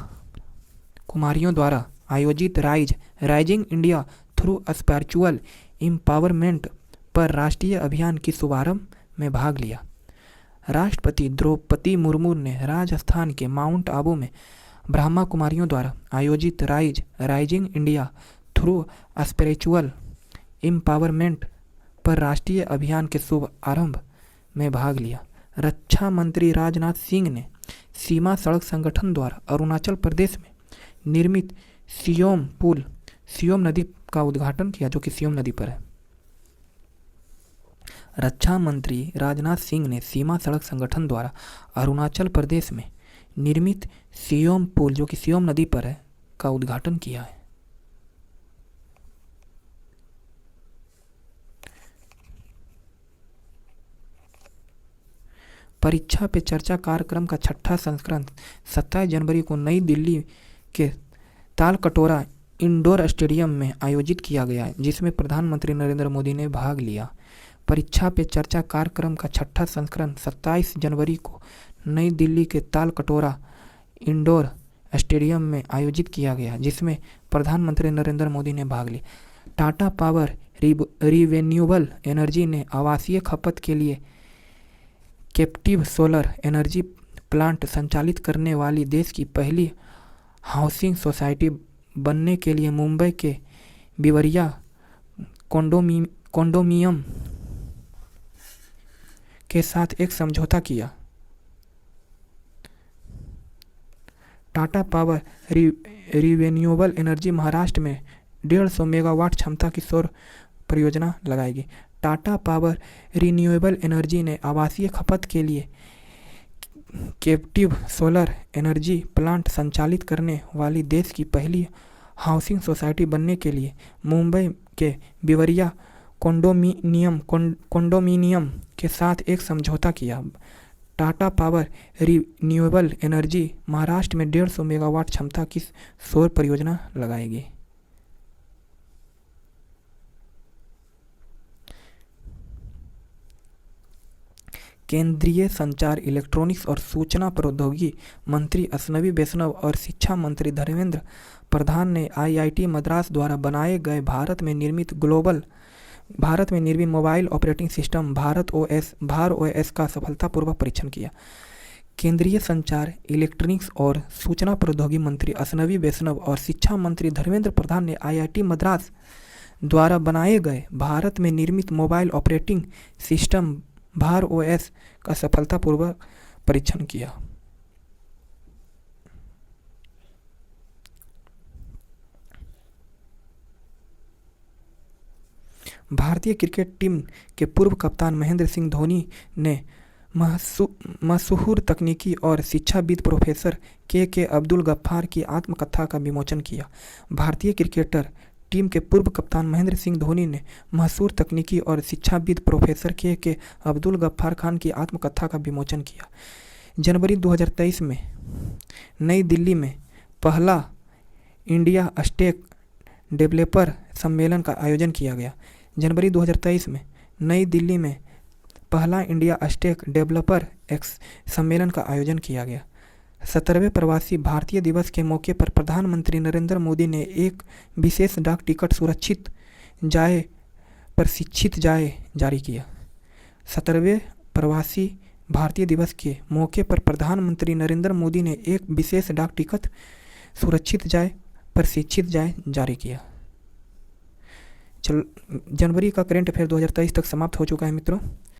कुमारियों द्वारा आयोजित rising India through spiritual empowerment पर राष्ट्रीय अभियान की शुभारंभ में भाग लिया। राष्ट्रपति द्रौपदी मुर्मू ने राजस्थान के माउंट आबू में ब्रह्मा कुमारियों द्वारा आयोजित rising India through spiritual empowerment पर राष्ट्रीय अभियान के शुभारंभ में भाग लिया। रक्षा मंत्री राजनाथ सिंह ने सीमा सड़क संगठन द्वारा अरुणाचल प्रदेश में निर्मित सियोम नदी का उद्घाटन किया, जो कि सियोम नदी पर है। रक्षा मंत्री राजनाथ सिंह ने सीमा सड़क संगठन द्वारा अरुणाचल प्रदेश में निर्मित सियोम पुल, जो कि सियोम नदी पर है, का उद्घाटन किया है। परीक्षा पे चर्चा कार्यक्रम का 6ठा संस्करण 27 जनवरी को नई दिल्ली के तालकटोरा इंडोर स्टेडियम में आयोजित किया गया है, जिसमें प्रधानमंत्री नरेंद्र मोदी ने भाग लिया। परीक्षा पे चर्चा कार्यक्रम का 6ठा संस्करण 27 जनवरी को नई दिल्ली के तालकटोरा इंडोर स्टेडियम में आयोजित किया गया, जिसमें प्रधानमंत्री नरेंद्र मोदी ने भाग लिया। टाटा पावर रिन्यूएबल एनर्जी ने आवासीय खपत के लिए कैप्टिव सोलर एनर्जी प्लांट संचालित करने वाली देश की पहली हाउसिंग सोसाइटी बनने के लिए मुंबई के बिवरिया कॉन्डोमिनियम के साथ एक समझौता किया। Tata power renewable energy Maharashtra में 150 मेगावाट क्षमता की सौर परियोजना लगाएगी। टाटा पावर रिन्यूएबल एनर्जी ने आवासीय खपत के लिए कैप्टिव सोलर एनर्जी प्लांट संचालित करने वाली देश की पहली हाउसिंग सोसाइटी बनने के लिए मुंबई के बिवरिया कॉन्डोमिनियम के साथ एक समझौता किया। Tata power renewable energy Maharashtra में 150 मेगावाट क्षमता की सौर परियोजना लगाएगी। केंद्रीय संचार, इलेक्ट्रॉनिक्स और सूचना प्रौद्योगिकी मंत्री अश्विनी वैष्णव और शिक्षा मंत्री धर्मेंद्र प्रधान ने आईआईटी मद्रास द्वारा बनाए गए भारत में निर्मित मोबाइल ऑपरेटिंग सिस्टम भार ओएस का सफलतापूर्वक परीक्षण किया। केंद्रीय संचार, इलेक्ट्रॉनिक्स और सूचना प्रौद्योगिकी मंत्री अश्विनी वैष्णव और शिक्षा मंत्री धर्मेंद्र प्रधान ने आईआईटी मद्रास द्वारा बनाए गए भारत में निर्मित मोबाइल ऑपरेटिंग सिस्टम भार ओएस का सफलतापूर्वक परीक्षण किया। भारतीय क्रिकेट टीम के पूर्व कप्तान महेंद्र सिंह धोनी ने मशहूर तकनीकी और शिक्षाविद प्रोफेसर के अब्दुल गफ्फार की आत्मकथा का विमोचन किया। भारतीय क्रिकेटर टीम के पूर्व कप्तान महेंद्र सिंह धोनी ने मशहूर तकनीकी और शिक्षाविद प्रोफेसर के अब्दुल गफ्फार खान की आत्मकथा का विमोचन किया। जनवरी 2023 में नई दिल्ली में पहला इंडिया स्टेक डेवलपर सम्मेलन का आयोजन किया गया। जनवरी 2023 में नई दिल्ली में पहला इंडिया स्टेक डेवलपर सम्मेलन का आयोजन किया गया। 17वें प्रवासी भारतीय दिवस के मौके पर प्रधानमंत्री नरेंद्र मोदी ने एक विशेष डाक टिकट प्रशिक्षित जाए जारी किया। 17वें प्रवासी भारतीय दिवस के मौके पर प्रधानमंत्री नरेंद्र मोदी ने एक विशेष डाक टिकट प्रशिक्षित जाए जारी किया। जनवरी का करंट अफेयर 2023 तक समाप्त हो चुका है मित्रों।